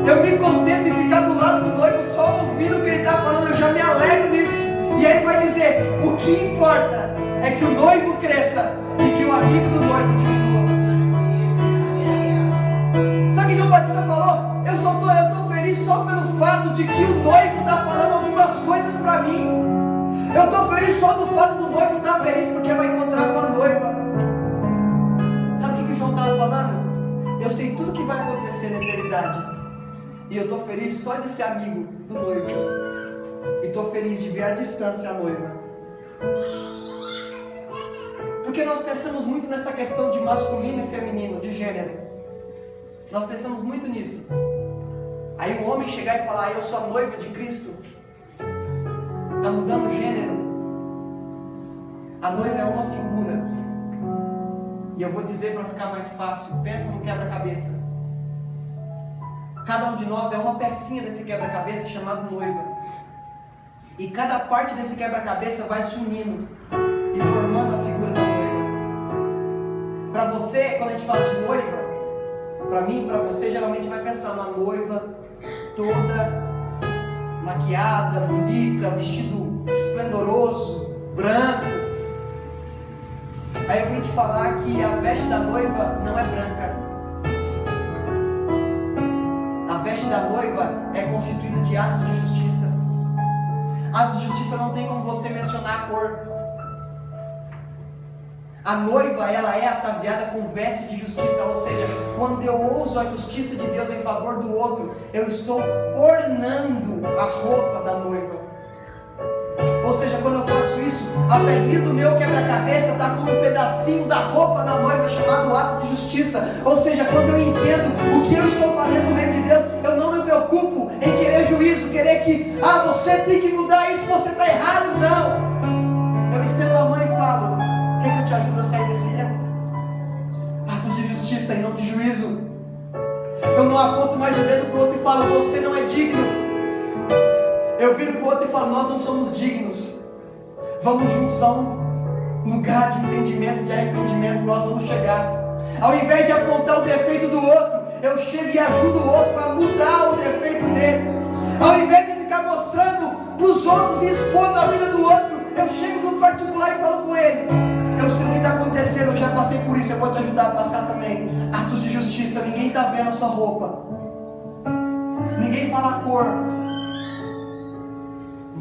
Eu me contento em ficar do lado do noivo só ouvindo o que ele está falando. Eu já me alegro nisso. E aí ele vai dizer: o que importa é que o noivo cresça e que o amigo do noivo diminua. Sabe o que João Batista falou? Eu estou feliz só pelo fato de que o noivo está falando algumas coisas para mim. Eu estou feliz só do fato do noivo estar feliz porque vai encontrar com a noiva. Sabe o que o João estava falando? Eu sei tudo que vai acontecer na eternidade. E eu estou feliz só de ser amigo do noivo. E estou feliz de ver à distância a noiva. Porque nós pensamos muito nessa questão de masculino e feminino, de gênero. Nós pensamos muito nisso. Aí um homem chegar e falar: eu sou a noiva de Cristo. Está mudando o gênero. A noiva é uma figura. E eu vou dizer para ficar mais fácil: pensa no quebra-cabeça. Cada um de nós é uma pecinha desse quebra-cabeça chamado noiva. E cada parte desse quebra-cabeça vai se unindo e formando a figura da noiva. Para você, quando a gente fala de noiva, para mim e para você, geralmente vai pensar numa noiva toda maquiada, bonita, vestido esplendoroso, branco. te falar que a veste da noiva não é branca. A veste da noiva é constituída de atos de justiça. Atos de justiça não tem como você mencionar a cor. A noiva, ela é ataviada com veste de justiça, ou seja, quando eu uso a justiça de Deus em favor do outro, eu estou ornando a roupa da noiva. Ou seja, quando eu faço isso, a pelinha do meu quebra-cabeça está como um pedacinho da roupa da noiva, chamado ato de justiça. Ou seja, quando eu entendo o que eu estou fazendo no reino de Deus, eu não me preocupo em querer juízo, querer que, você tem que mudar isso, você está errado. Não. Eu estendo a mão e falo: quer que eu te ajude a sair desse erro? Atos de justiça e não de juízo. Eu não aponto mais o dedo para o outro e falo: você não é digno. Eu viro para o outro e falo: nós não somos dignos. Vamos juntos a um lugar de entendimento, de arrependimento. Nós vamos chegar. Ao invés de apontar o defeito do outro, eu chego e ajudo o outro a mudar o defeito dele. Ao invés de ficar mostrando para os outros e expondo a vida do outro, eu chego no particular e falo com ele: eu sei o que está acontecendo, eu já passei por isso, eu vou te ajudar a passar também. Atos de justiça, ninguém está vendo a sua roupa. Ninguém fala a cor.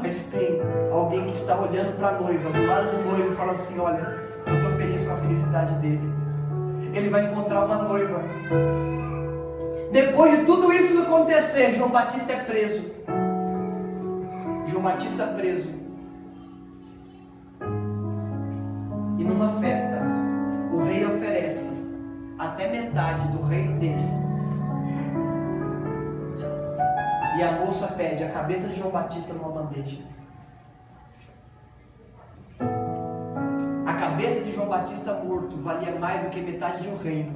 Mas tem alguém que está olhando para a noiva, do lado do noivo, e fala assim: olha, eu estou feliz com a felicidade dele. Ele vai encontrar uma noiva. Depois de tudo isso que acontecer, João Batista é preso. João Batista preso. E numa festa, o rei oferece até metade do reino dele. E a moça pede a cabeça de João Batista numa bandeja. A cabeça de João Batista morto valia mais do que metade de um reino.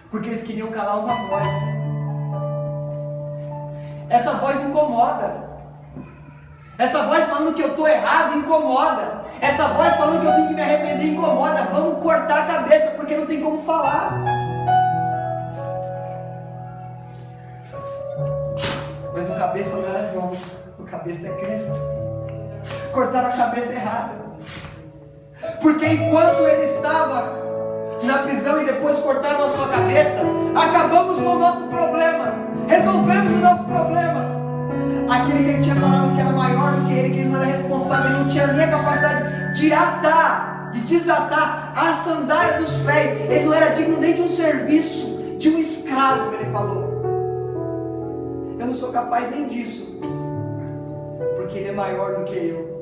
Porque eles queriam calar uma voz. Essa voz incomoda. Essa voz falando que eu estou errado incomoda. Essa voz falando que eu tenho que me arrepender incomoda. Vamos cortar a cabeça porque não tem como falar. Mas o cabeça não era João, o cabeça é Cristo. Cortaram a cabeça errada. Porque enquanto ele estava na prisão e depois cortaram a sua cabeça, acabamos com o nosso problema, resolvemos o nosso problema. Aquele que ele tinha falado que era maior do que ele não era responsável, ele não tinha nem a capacidade de atar, de desatar a sandália dos pés, ele não era digno nem de um serviço, de um escravo, ele falou. Eu não sou capaz nem disso, porque ele é maior do que eu.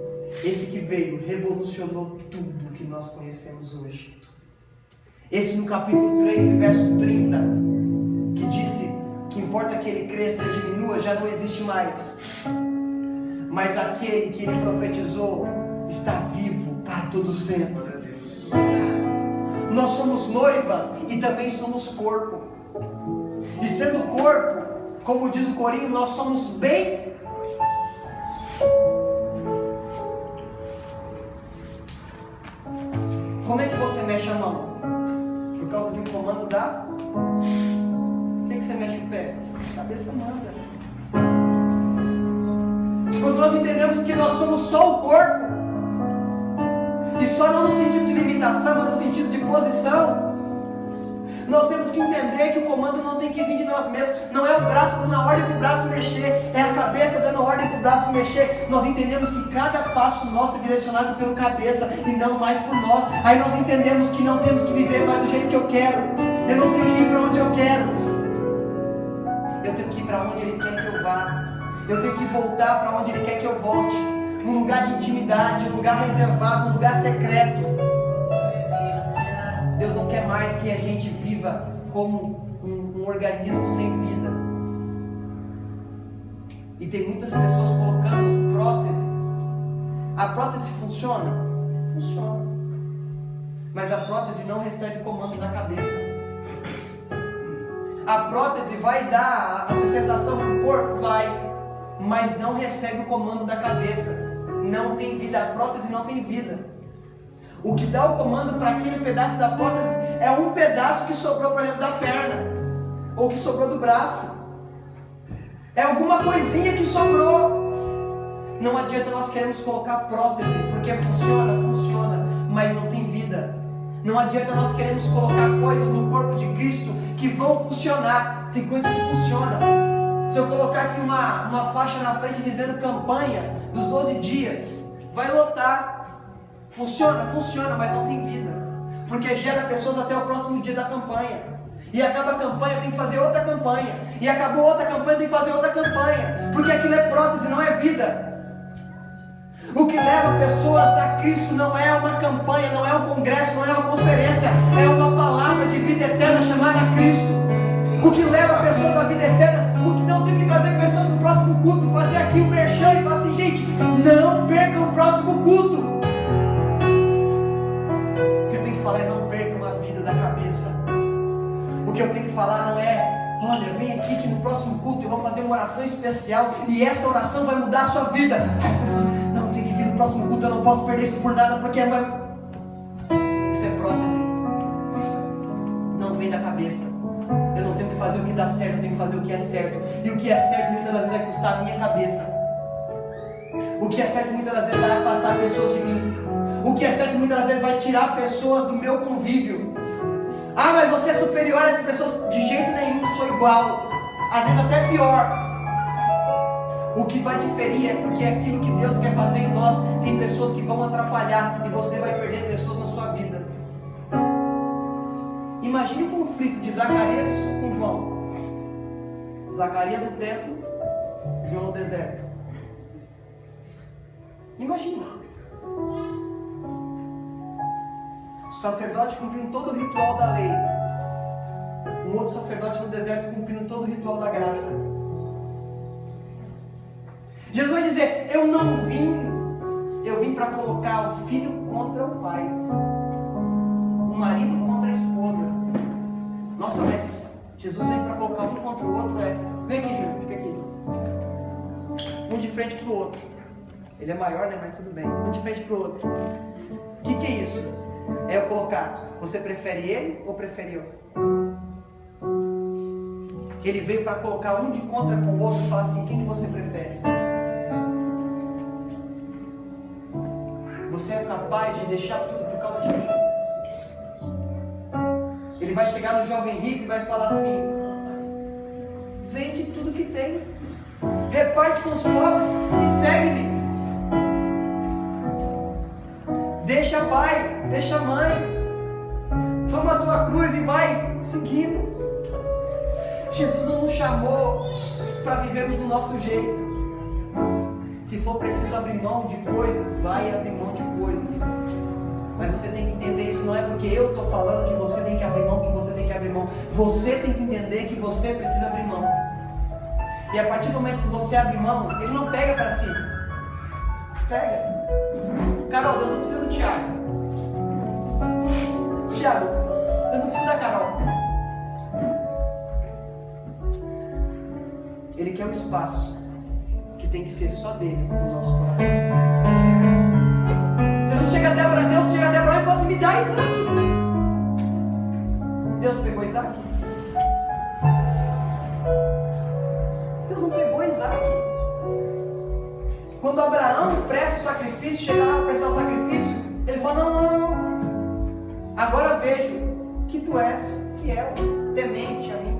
Esse que veio, revolucionou tudo que nós conhecemos hoje. Esse no capítulo 3 e verso 30, que disse que importa que ele cresça e diminua, já não existe mais. Mas aquele que ele profetizou está vivo para todo sempre. Nós somos noiva e também somos corpo. E sendo corpo, como diz o corinho, nós somos bem. Como é que você mexe a mão? Por causa de um comando da? Por que você mexe o pé? A cabeça manda. Quando nós entendemos que nós somos só o corpo, e só não no sentido de limitação, mas no sentido de posição, nós temos que entender que o comando não tem que vir de nós mesmos. Não é o braço dando a ordem para o braço mexer, é a cabeça dando ordem para o braço mexer. Nós entendemos que cada passo nosso é direcionado pelo cabeça e não mais por nós. Aí nós entendemos que não temos que viver mais do jeito que eu quero. Eu não tenho que ir para onde eu quero. Eu tenho que ir para onde Ele quer que eu vá. Eu tenho que voltar para onde Ele quer que eu volte. Um lugar de intimidade, um lugar reservado, um lugar secreto. Deus não quer mais que a gente viva como um organismo sem vida. E tem muitas pessoas colocando prótese. A prótese funciona? Funciona. Mas a prótese não recebe comando da cabeça. A prótese vai dar a sustentação para o corpo? Vai. Mas não recebe o comando da cabeça. Não tem vida. A prótese não tem vida. O que dá o comando para aquele pedaço da prótese é um pedaço que sobrou para dentro da perna, ou que sobrou do braço. É alguma coisinha que sobrou. Não adianta nós queremos colocar prótese, porque funciona, mas não tem vida. Não adianta nós queremos colocar coisas no corpo de Cristo que vão funcionar. Tem coisas que funcionam. Se eu colocar aqui uma faixa na frente dizendo campanha dos 12 dias, vai lotar. Funciona, mas não tem vida. Porque gera pessoas até o próximo dia da campanha. E acaba a campanha, tem que fazer outra campanha. E acabou outra campanha, tem que fazer outra campanha. Porque aquilo é prótese, não é vida. O que leva pessoas a Cristo não é uma campanha, não é um congresso, não é uma conferência. É uma palavra de vida eterna chamada Cristo. O que leva pessoas à vida eterna, o que não tem que trazer pessoas no próximo culto, fazer aqui o merchan e falar assim, gente, não percam o próximo culto. O que eu tenho que falar é não percam a vida da cabeça. O que eu tenho que falar não é, olha, vem aqui que no próximo culto eu vou fazer uma oração especial e essa oração vai mudar a sua vida. As pessoas, não, tem que vir no próximo culto, eu não posso perder isso por nada, porque isso é prótese. Não vem da cabeça. Eu não tenho que fazer o que dá certo, eu tenho que fazer o que é certo. E o que é certo muitas das vezes vai custar a minha cabeça. O que é certo muitas das vezes vai afastar pessoas de mim. O que é certo muitas das vezes vai tirar pessoas do meu convívio. Ah, mas você é superior a essas pessoas? De jeito nenhum, sou igual. Às vezes até pior. O que vai diferir é porque aquilo que Deus quer fazer em nós, tem pessoas que vão atrapalhar e você vai perder pessoas na sua vida. Imagine o conflito de Zacarias com João. Zacarias no templo, João no deserto. Imagina. O sacerdote cumprindo todo o ritual da lei. Um outro sacerdote no deserto cumprindo todo o ritual da graça. Jesus vai dizer, eu vim para colocar o filho contra o pai. O marido contra a esposa. Nossa, mas Jesus vem para colocar um contra o outro. Vem aqui, Júlio, fica aqui. Um de frente para o outro. Ele é maior, né? Mas tudo bem. Um de frente para o outro. O que é isso? É eu colocar, você prefere ele ou prefere eu? Ele veio para colocar um de contra com o outro e falar assim, quem que você prefere? Você é capaz de deixar tudo por causa de mim? Ele vai chegar no jovem rico e vai falar assim, vende tudo que tem, reparte com os pobres e segue-me. Deixa pai, deixa mãe, toma a tua cruz e vai seguindo. Jesus não nos chamou para vivermos do nosso jeito. Se for preciso abrir mão de coisas, vai abrir mão de coisas. Mas você tem que entender isso, não é porque eu estou falando que você tem que abrir mão, que você tem que abrir mão. Você tem que entender que você precisa abrir mão. E a partir do momento que você abre mão, ele não pega para si. Pega. Carol, Deus não precisa do Tiago. Tiago, Deus não precisa da Carol. Ele quer um espaço que tem que ser só dele no nosso coração. Deus chega até Abraão e fala assim, me dá Isaac. Deus pegou Isaac? Deus não pegou Isaac. Quando Abraão presta o sacrifício, chega lá para prestar o sacrifício, ele fala, não. Agora vejo que tu és fiel, temente a mim.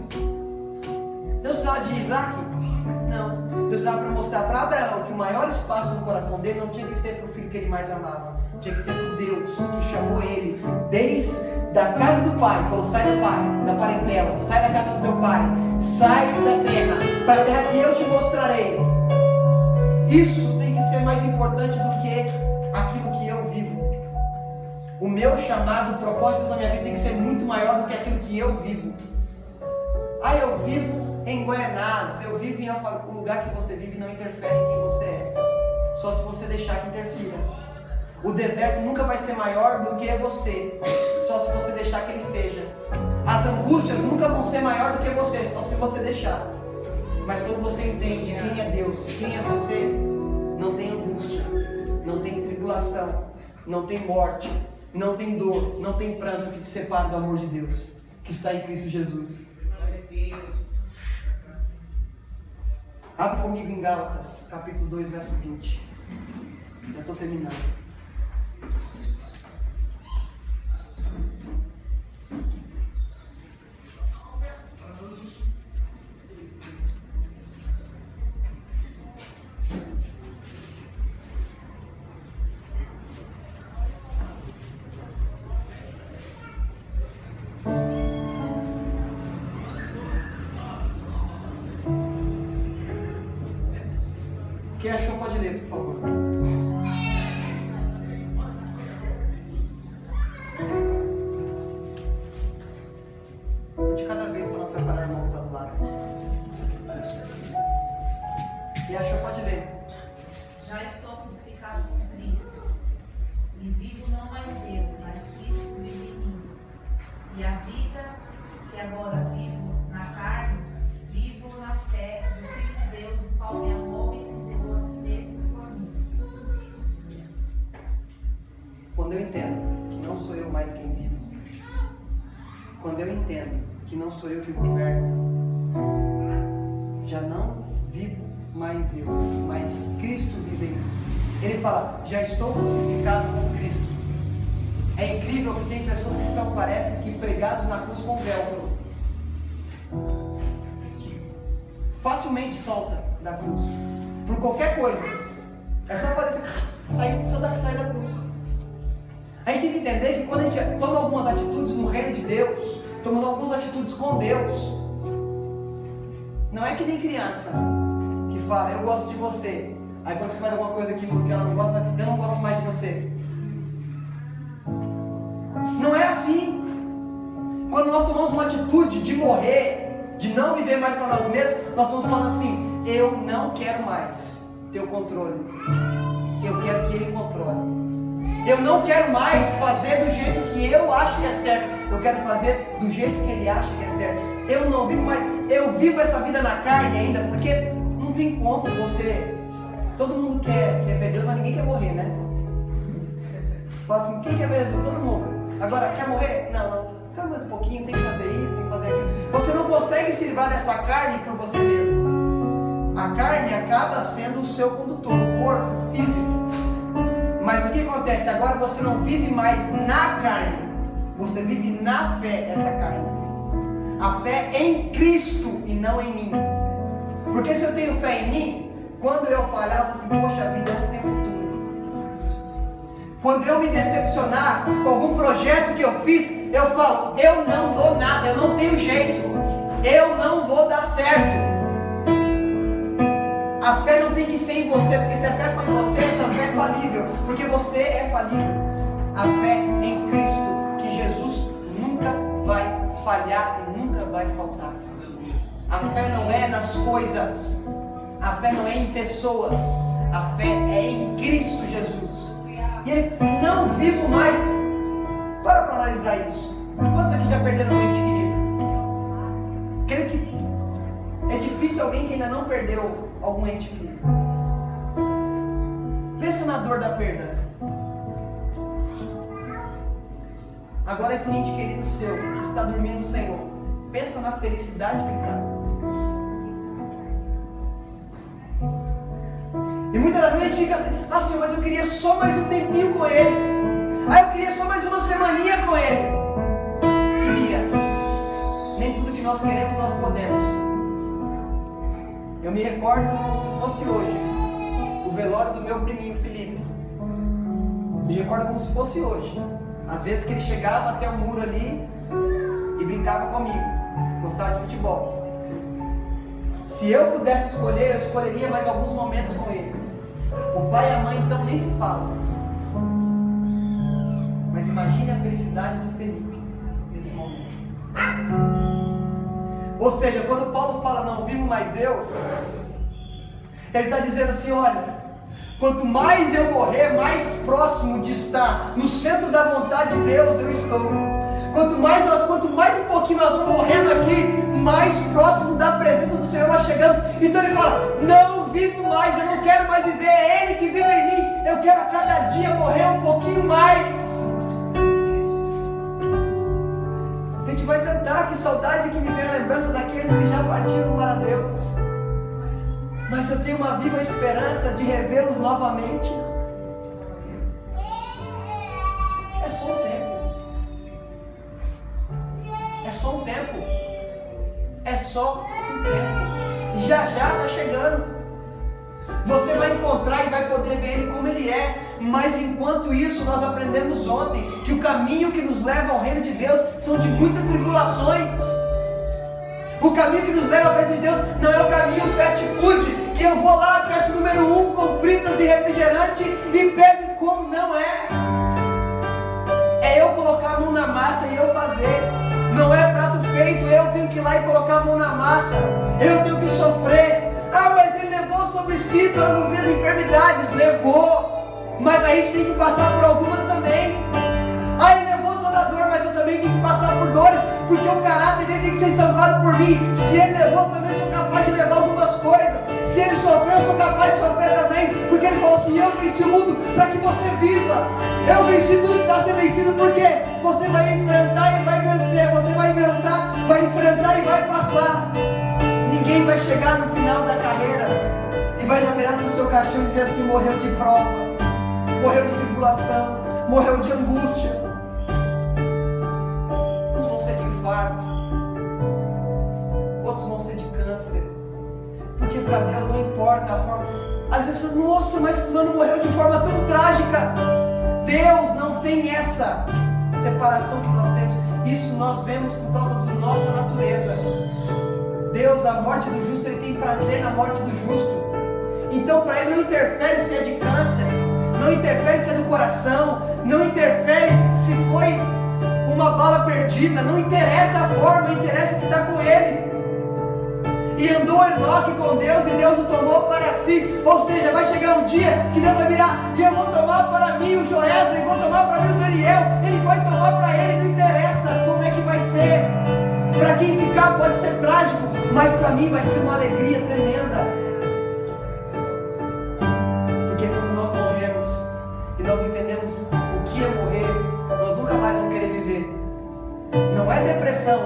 Deus precisava de Isaac? Não. Deus precisava para mostrar para Abraão que o maior espaço no coração dele não tinha que ser para o filho que ele mais amava. Tinha que ser para Deus que chamou ele desde a casa do pai. Falou, sai do pai, da parentela, sai da casa do teu pai, sai da terra, para a terra que eu te mostrarei. Isso tem que ser mais importante do que aquilo que eu vivo. O meu chamado, o propósito da minha vida tem que ser muito maior do que aquilo que eu vivo. Ah, eu vivo em Goianás, eu vivo em Alphaville. O lugar que você vive não interfere em quem você é. Só se você deixar que interfira. O deserto nunca vai ser maior do que você. Só se você deixar que ele seja. As angústias nunca vão ser maior do que você. Só se você deixar. Mas quando você entende quem é Deus e quem é você, não tem angústia, não tem tribulação, não tem morte, não tem dor, não tem pranto que te separe do amor de Deus, que está em Cristo Jesus. Abre comigo em Gálatas, capítulo 2, verso 20. Eu estou terminando. Quem achou pode ler, por favor. De cada vez para não preparar a mão para o lado. Quem achou pode ler. Já estou crucificado com Cristo, e vivo não mais eu, mas Cristo vive em mim. E a vida que agora vivo na carne, vivo na fé do Filho de Deus, o qual me amou e se entregou a si mesmo por mim. Quando eu entendo que não sou eu mais quem vivo, quando eu entendo que não sou eu que governo, já não vivo mais eu, mas Cristo vive em mim. Ele fala, já estou crucificado com Cristo. É incrível que tem pessoas que estão, parece que pregados na cruz com velcro, que facilmente salta da cruz, por qualquer coisa. É só fazer assim, sair da cruz. A gente tem que entender que quando a gente toma algumas atitudes no reino de Deus, toma algumas atitudes com Deus, não é que nem criança que fala, eu gosto de você. Aí quando você faz alguma coisa que ela não gosta, eu não gosto mais de você. Não é assim. Quando nós tomamos uma atitude de morrer, de não viver mais para nós mesmos, nós estamos falando assim, eu não quero mais ter o controle. Eu quero que Ele controle. Eu não quero mais fazer do jeito que eu acho que é certo. Eu quero fazer do jeito que Ele acha que é certo. Eu não vivo mais. Eu vivo essa vida na carne ainda, porque não tem como você. Todo mundo quer ver Deus, mas ninguém quer morrer, né? Fala assim, quem quer ver Jesus? Todo mundo. Agora, quer morrer? Não. Quero mais um pouquinho, tem que fazer isso, tem que fazer aquilo. Você não consegue se livrar dessa carne por você mesmo. A carne acaba sendo o seu condutor, o corpo físico. Mas o que acontece? Agora você não vive mais na carne. Você vive na fé essa carne. A fé em Cristo e não em mim. Porque se eu tenho fé em mim, quando eu falhar, eu falo assim, poxa vida, eu não tenho futuro. Quando eu me decepcionar com algum projeto que eu fiz, eu falo, eu não dou nada, eu não tenho jeito. Eu não vou dar certo. A fé não tem que ser em você, porque se a fé for em você, essa fé é falível, porque você é falível. A fé em Cristo, que Jesus nunca vai falhar e nunca vai faltar. A fé não é nas coisas, a fé não é em pessoas, a fé é em Cristo Jesus. E Ele não vivo mais. Para analisar isso. Quantos aqui já perderam um ente querido? Creio que é difícil alguém que ainda não perdeu algum ente querido. Pensa na dor da perda. Agora esse ente querido seu, que está dormindo no Senhor, pensa na felicidade que ele está. E muitas das vezes a gente fica assim, Senhor, mas eu queria só mais um tempinho com Ele. Eu queria só mais uma semaninha com Ele. Queria. Nem tudo que nós queremos, nós podemos. Eu me recordo como se fosse hoje, o velório do meu priminho Felipe. Me recordo como se fosse hoje. Às vezes que ele chegava até o muro ali e brincava comigo. Gostava de futebol. Se eu pudesse escolher, eu escolheria mais alguns momentos com ele. O pai e a mãe então nem se falam. Mas imagine a felicidade do Felipe nesse momento. Ou seja, quando Paulo fala não vivo mais eu, ele está dizendo assim, olha, quanto mais eu morrer, mais próximo de estar no centro da vontade de Deus eu estou. Quanto mais um pouquinho nós vamos morrendo aqui, mais próximo da presença do Senhor nós chegamos. Então ele fala, não vivo mais, eu não quero mais viver, é Ele que vive em mim. Eu quero a cada dia morrer um pouquinho mais. A gente vai cantar, que saudade que me vem a lembrança daqueles que já partiram para Deus. mas eu tenho uma viva esperança de revê-los novamente. É só um tempo. É só um tempo. É só um tempo. Já está chegando. Você vai encontrar e vai poder ver Ele como Ele é. Mas enquanto isso, nós aprendemos ontem que o caminho que nos leva ao reino de Deus são de muitas tribulações. O caminho que nos leva à presença de Deus não é o caminho fast food, que eu vou lá, peço o número 1 com fritas e refrigerante e pego e como. Não é. É eu colocar a mão na massa e eu fazer. Não é prato feito, eu tenho que ir lá e colocar a mão na massa. Eu tenho que sofrer. Ah, mas Ele levou sobre si todas as minhas enfermidades. Levou. Mas a gente tem que passar por algumas também. Ah, Ele levou toda a dor, mas eu também tenho que passar por dores, porque o caráter dele tem que ser estampado por mim. Se Ele levou, também sou capaz de levar algumas coisas. Se Ele sofreu, eu sou capaz de sofrer também, porque Ele falou assim: eu venci o mundo para que você viva. Eu venci tudo que está sendo vencido, porque você vai enfrentar e vai vencer. Você vai enfrentar e vai passar. Ninguém vai chegar no final da carreira e vai na beirada do seu caixão e dizer assim: morreu de prova, morreu de tribulação, morreu de angústia. Uns vão ser de infarto, outros vão ser de câncer, porque para Deus não importa a forma. Às vezes você, nossa, mas fulano morreu de forma tão trágica. Deus não tem essa separação que nós temos. Isso nós vemos por causa da nossa natureza. Deus, a morte do justo, Ele tem prazer na morte do justo. Então para Ele não interfere se é de câncer, não interfere se é do coração, não interfere se foi uma bala perdida, não interessa a forma, interessa que está com Ele. E andou Enoque com Deus e Deus o tomou para si. Ou seja, vai chegar um dia que Deus vai virar e eu vou tomar para mim o Joesley, vou tomar para mim o Daniel. Ele vai tomar para ele, não interessa como é que vai ser. Para quem ficar pode ser trágico, mas para mim vai ser uma alegria tremenda. Porque quando nós morremos e nós entendemos o que é morrer, nós nunca mais vamos querer viver. Não é depressão,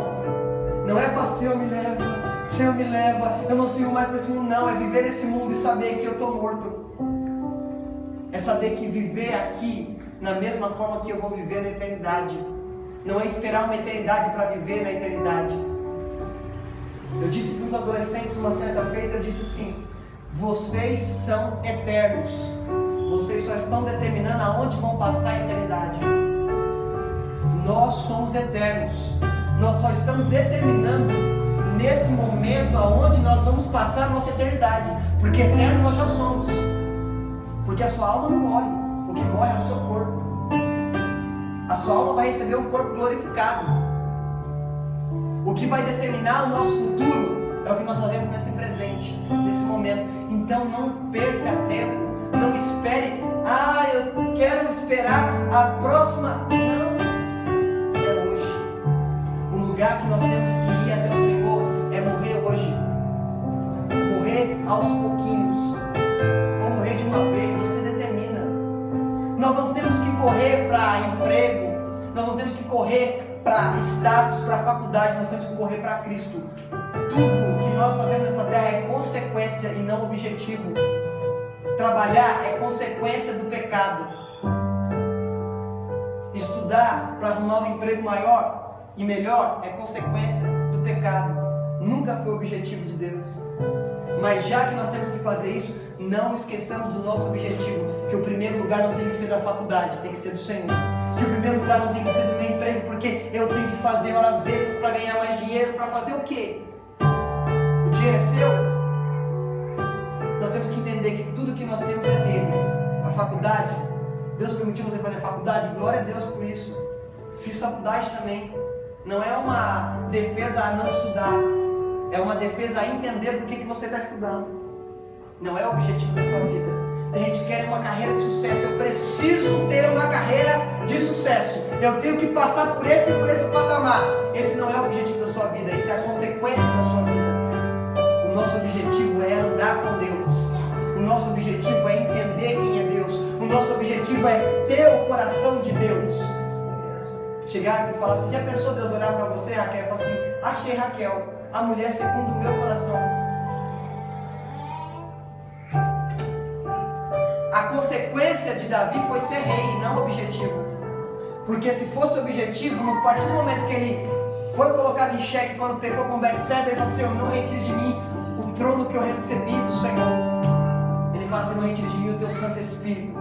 não é falar: Senhor me leva, Senhor me leva, eu não sigo mais para esse mundo. Não, é viver nesse mundo e saber que eu estou morto. É saber que viver aqui na mesma forma que eu vou viver na eternidade. Não é esperar uma eternidade para viver na eternidade. Eu disse para uns adolescentes uma certa feita, eu disse assim: vocês são eternos. Vocês só estão determinando aonde vão passar a eternidade. Nós somos eternos. Nós só estamos determinando nesse momento aonde nós vamos passar a nossa eternidade. Porque eterno nós já somos. Porque a sua alma não morre. O que morre é o seu corpo. A sua alma vai receber um corpo glorificado. O que vai determinar o nosso futuro é o que nós fazemos nesse presente, nesse momento. Então não perca tempo. Não espere: ah, eu quero esperar a próxima. Não. É hoje. O lugar que nós temos que ir até o Senhor é morrer hoje. Morrer aos pouquinhos. Ou morrer de uma vez. Você determina. Nós não temos que correr para emprego. Nós não temos que correr para status, para faculdade. Nós temos que correr para Cristo. Tudo que nós fazemos nessa terra é consequência e não objetivo. Trabalhar é consequência do pecado. Estudar para arrumar um emprego maior e melhor é consequência do pecado. Nunca foi o objetivo de Deus. Mas já que nós temos que fazer isso, não esqueçamos do nosso objetivo. Que o primeiro lugar não tem que ser da faculdade, tem que ser do Senhor. Que o primeiro lugar não tem que ser do meu emprego, porque eu tenho que fazer horas extras para ganhar mais dinheiro. Para fazer o quê? O dinheiro é seu? Nós temos que entender que tudo que nós temos é dele. A faculdade, Deus permitiu você fazer faculdade, glória a Deus por isso. Fiz faculdade também. Não é uma defesa a não estudar, é uma defesa a entender por que você está estudando. Não é o objetivo da sua vida. A gente quer uma carreira de sucesso. Eu preciso ter uma carreira de sucesso. Eu tenho que passar por esse patamar. Esse não é o objetivo da sua vida, isso é a consequência da sua vida. O nosso objetivo é andar com Deus. O nosso objetivo é entender quem é Deus. O nosso objetivo é ter o coração de Deus. Chegar e falar assim: já pensou Deus olhar para você, Raquel, e falar assim: achei Raquel, a mulher segundo o meu coração. A consequência de Davi foi ser rei e não objetivo. Porque se fosse objetivo, no partir do momento que ele foi colocado em xeque quando pecou com Betseba, ele falou assim: eu não retire de mim o trono que eu recebi do Senhor. Ele fala assim: não retire de mim o teu Santo Espírito.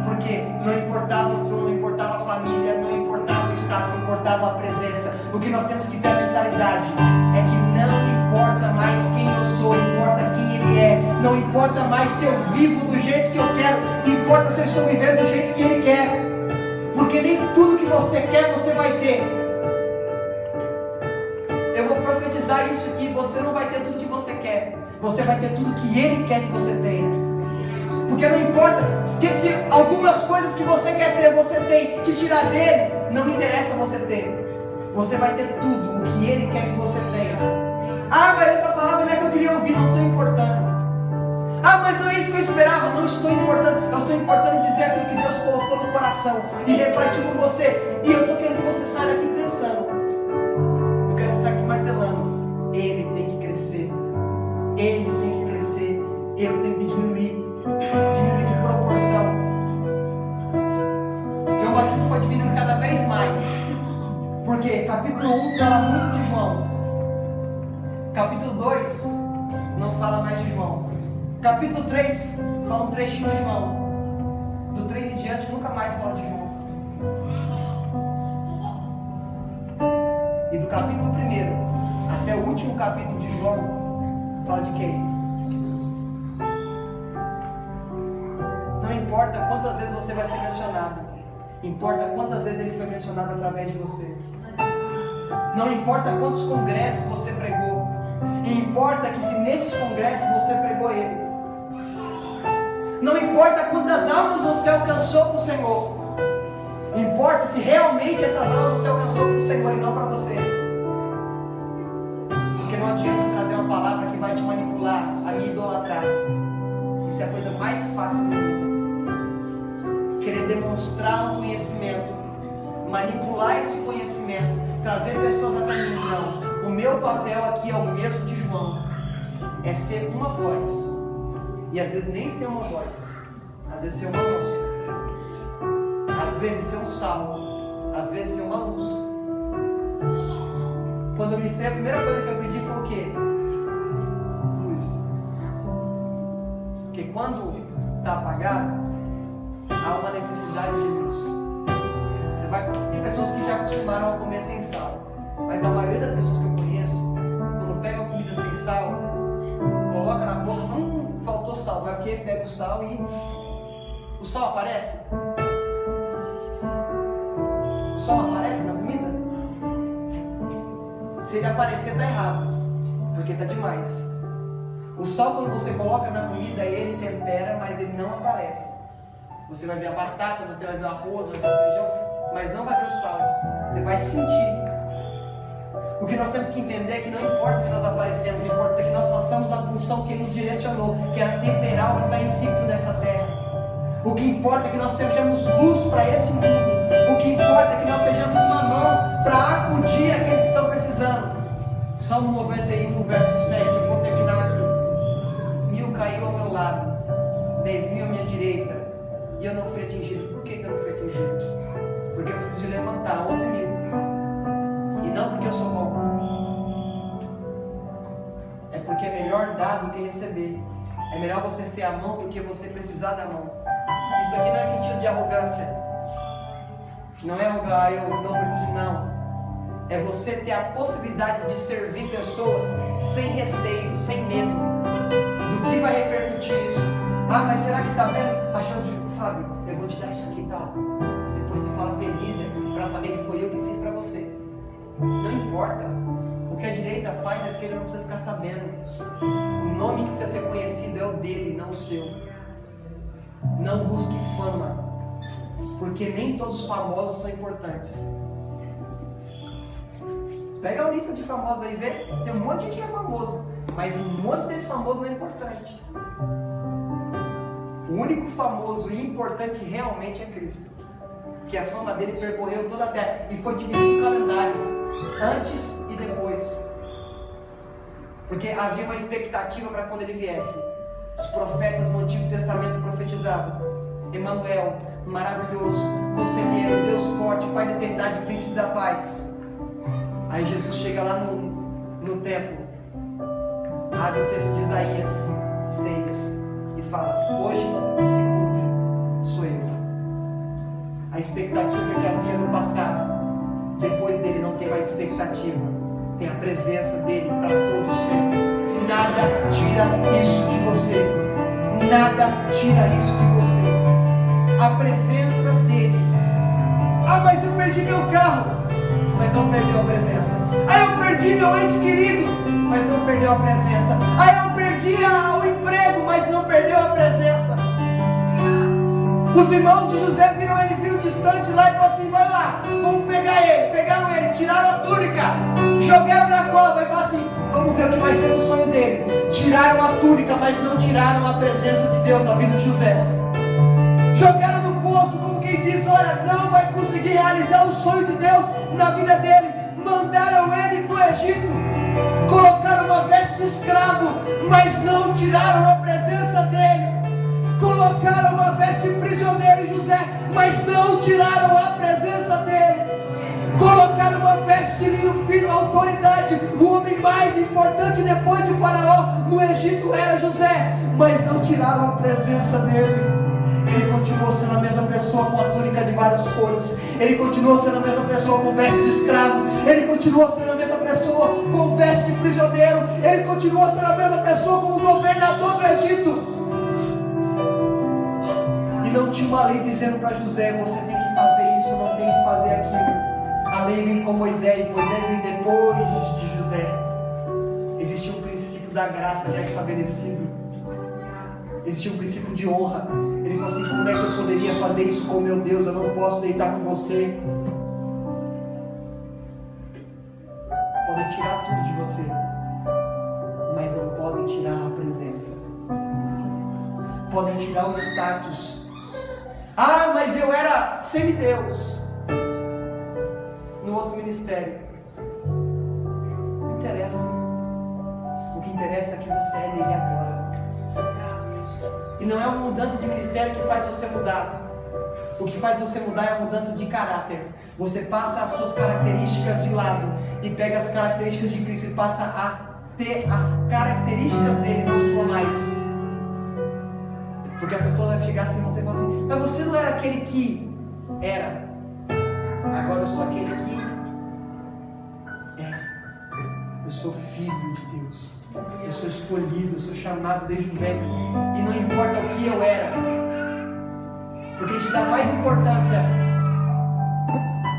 Porque não importava o trono, não importava a família, não importava o status, não importava a presença. O que nós temos que ter a mentalidade é que não importa mais quem eu sou, importa quem Ele é. Não importa mais se eu vivo do jeito que eu quero, importa se eu estou vivendo do jeito que Ele quer. Porque nem tudo que você quer você vai ter. Eu vou profetizar isso aqui: você não vai ter tudo que você quer, você vai ter tudo que Ele quer que você tenha. Porque não importa, se algumas coisas que você quer ter, você tem, te tirar dele, não interessa você ter. Você vai ter tudo o que Ele quer que você tenha. Ah, mas essa palavra não é que eu queria ouvir, não estou importando. Ah, mas não é isso que eu esperava, não estou importando. Eu estou importando em dizer aquilo que Deus colocou no coração e repartir com você. E eu estou querendo que você saia daqui pensando. Eu quero sair aqui martelando. Ele tem que crescer. Ele tem que crescer. Eu tenho que diminuir de proporção. João Batista foi diminuindo cada vez mais. Porque capítulo 1 fala muito de João. Capítulo 2 não fala mais de João. Capítulo 3 fala um trechinho de João. Do 3 em diante nunca mais fala de João. E do capítulo 1 até o último capítulo de João fala de quem? Não importa quantas vezes você vai ser mencionado, importa quantas vezes ele foi mencionado através de você. Não importa quantos congressos você pregou, importa que se nesses congressos você pregou ele. Não importa quantas almas você alcançou para o Senhor, importa se realmente essas almas você alcançou para o Senhor e não para você. Porque não adianta trazer uma palavra que vai te manipular, a me idolatrar. Isso é a coisa mais fácil do mundo. Querer demonstrar um conhecimento, manipular esse conhecimento, trazer pessoas até mim. Não, o meu papel aqui é o mesmo de João, é ser uma voz. E às vezes nem ser uma voz, às vezes ser uma voz, às vezes ser um sal, às vezes ser uma luz. Quando eu ministrei, a primeira coisa que eu pedi foi o quê? Luz. Porque quando está apagado, há uma necessidade de luz. Tem pessoas que já acostumaram a comer sem sal, mas a maioria das pessoas que eu conheço, quando pegam comida sem sal, coloca na boca e fala: faltou sal. Vai o quê? Pega o sal e o sal aparece. O sal aparece na comida? Se ele aparecer, está errado, porque está demais. O sal, quando você coloca na comida, ele tempera, mas ele não aparece. Você vai ver a batata, você vai ver o arroz, vai ver o feijão, mas não vai ver o sal. Você vai sentir. O que nós temos que entender é que não importa que nós aparecemos, importa que nós façamos a função que Ele nos direcionou, que era temperar o que está insípido nessa terra. O que importa é que nós sejamos luz para esse mundo. O que importa é que nós sejamos uma mão para acudir aqueles que estão precisando. Salmo 91, verso 7, eu vou terminar aqui. 1000 caiu ao meu lado, 10.000 à minha direita, e eu não fui atingido. Por que eu não fui atingido? Porque eu preciso de levantar 11.000. E não porque eu sou bom. É porque é melhor dar do que receber. É melhor você ser a mão do que você precisar da mão. Isso aqui não é sentido de arrogância. Não é arrogar, eu não preciso de não. É você ter a possibilidade de servir pessoas sem receio, sem medo. Do que vai repercutir isso? Ah, mas será que está vendo? Achando, Fábio, eu vou te dar isso aqui e tal. Depois você fala Pelísia para saber que foi eu que fiz para você. Não importa. O que a direita faz, a esquerda não precisa ficar sabendo. O nome que precisa ser conhecido é o dele, não o seu. Não busque fama, porque nem todos os famosos são importantes. Pega a lista de famosos aí e vê. Tem um monte de gente que é famoso, mas um monte desse famoso não é importante. O único famoso e importante realmente é Cristo, que a fama dele percorreu toda a terra e foi dividido o calendário antes e depois, porque havia uma expectativa para quando ele viesse. Os profetas no Antigo Testamento profetizaram precisava. Emanuel, maravilhoso, conselheiro, Deus forte, Pai da eternidade, príncipe da paz. Aí Jesus chega lá no templo, abre o texto de Isaías 6 e fala: hoje se cumpre, sou eu. A expectativa que havia no passado, depois dele não tem mais expectativa, tem a presença dele para todos sempre. Nada tira isso de você, nada tira isso de você, a presença dele. Ah, mas eu perdi meu carro, mas não perdeu a presença. Ah, eu perdi meu ente querido, mas não perdeu a presença. Ah, eu perdi o emprego, mas não perdeu a presença. Os irmãos de José viram distante lá e falaram assim: vai lá, vamos pegar ele. Pegaram ele, tiraram a túnica, jogaram na cova e falaram assim: vamos ver o que vai ser do sonho dele. Tiraram a túnica, mas não tiraram a presença de Deus na vida de José. Jogaram no poço, como quem diz: olha, não vai conseguir realizar o sonho de Deus na vida dele. Mandaram ele para o Egito, colocaram uma veste de escravo, mas não tiraram a presença dele. Colocaram uma veste de prisioneiro em José, mas não tiraram a presença dele. Colocaram uma veste de linho fino, autoridade. O homem mais importante depois de Faraó no Egito era José, mas não tiraram a presença dele. Ele continuou sendo a mesma pessoa com a túnica de várias cores. Ele continuou sendo a mesma pessoa com veste de escravo. Ele continuou sendo a mesma pessoa com veste de prisioneiro. Ele continuou sendo a mesma pessoa como governador do Egito. E não tinha uma lei dizendo para José: você tem que fazer isso, não tem que fazer aquilo. A lei vem com Moisés vem depois de José. Existia um princípio da graça já estabelecido. Existia um princípio de honra. Ele falou assim: como é que eu poderia fazer isso com meu Deus? Eu não posso deitar com você. Podem tirar tudo de você, mas não podem tirar a presença. Podem tirar o status. Ah, mas eu era semideus no outro ministério. Não interessa. O que interessa é que você é dele agora. E não é uma mudança de ministério que faz você mudar. O que faz você mudar é a mudança de caráter. Você passa as suas características de lado e pega as características de Cristo e passa a ter as características dele, não sua mais. Porque as pessoas vão chegar assim e você falar assim: mas você não era aquele que era. Agora eu sou aquele que é. Eu sou filho de Deus. Eu sou escolhido, eu sou chamado desde o ventre. E não importa o que eu era. Porque a gente dá mais importância.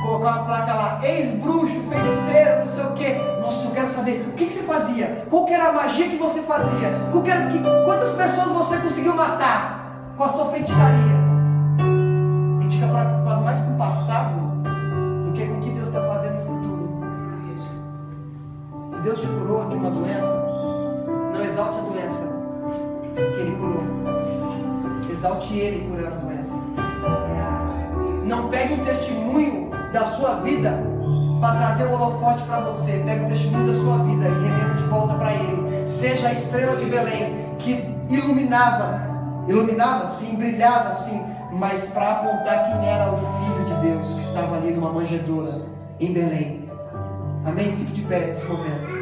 Colocar uma placa lá: ex-bruxo, feiticeiro, não sei o que. Nossa, eu quero saber o que você fazia. Qual que era a magia que você fazia? Quantas pessoas você conseguiu matar com a sua feitiçaria? A gente fica preocupado mais com o passado do que com o que Deus está fazendo no futuro. Se Deus te curou de uma doença, não exalte a doença que Ele curou. Exalte Ele curando a doença. Não pegue um testemunho da sua vida para trazer o holofote para você. Pegue o testemunho da sua vida e remeta de volta para Ele. Seja a estrela de Belém que iluminava sim, brilhava sim, mas para apontar quem era o Filho de Deus que estava ali numa manjedoura em Belém. Amém? Fique de pé nesse momento.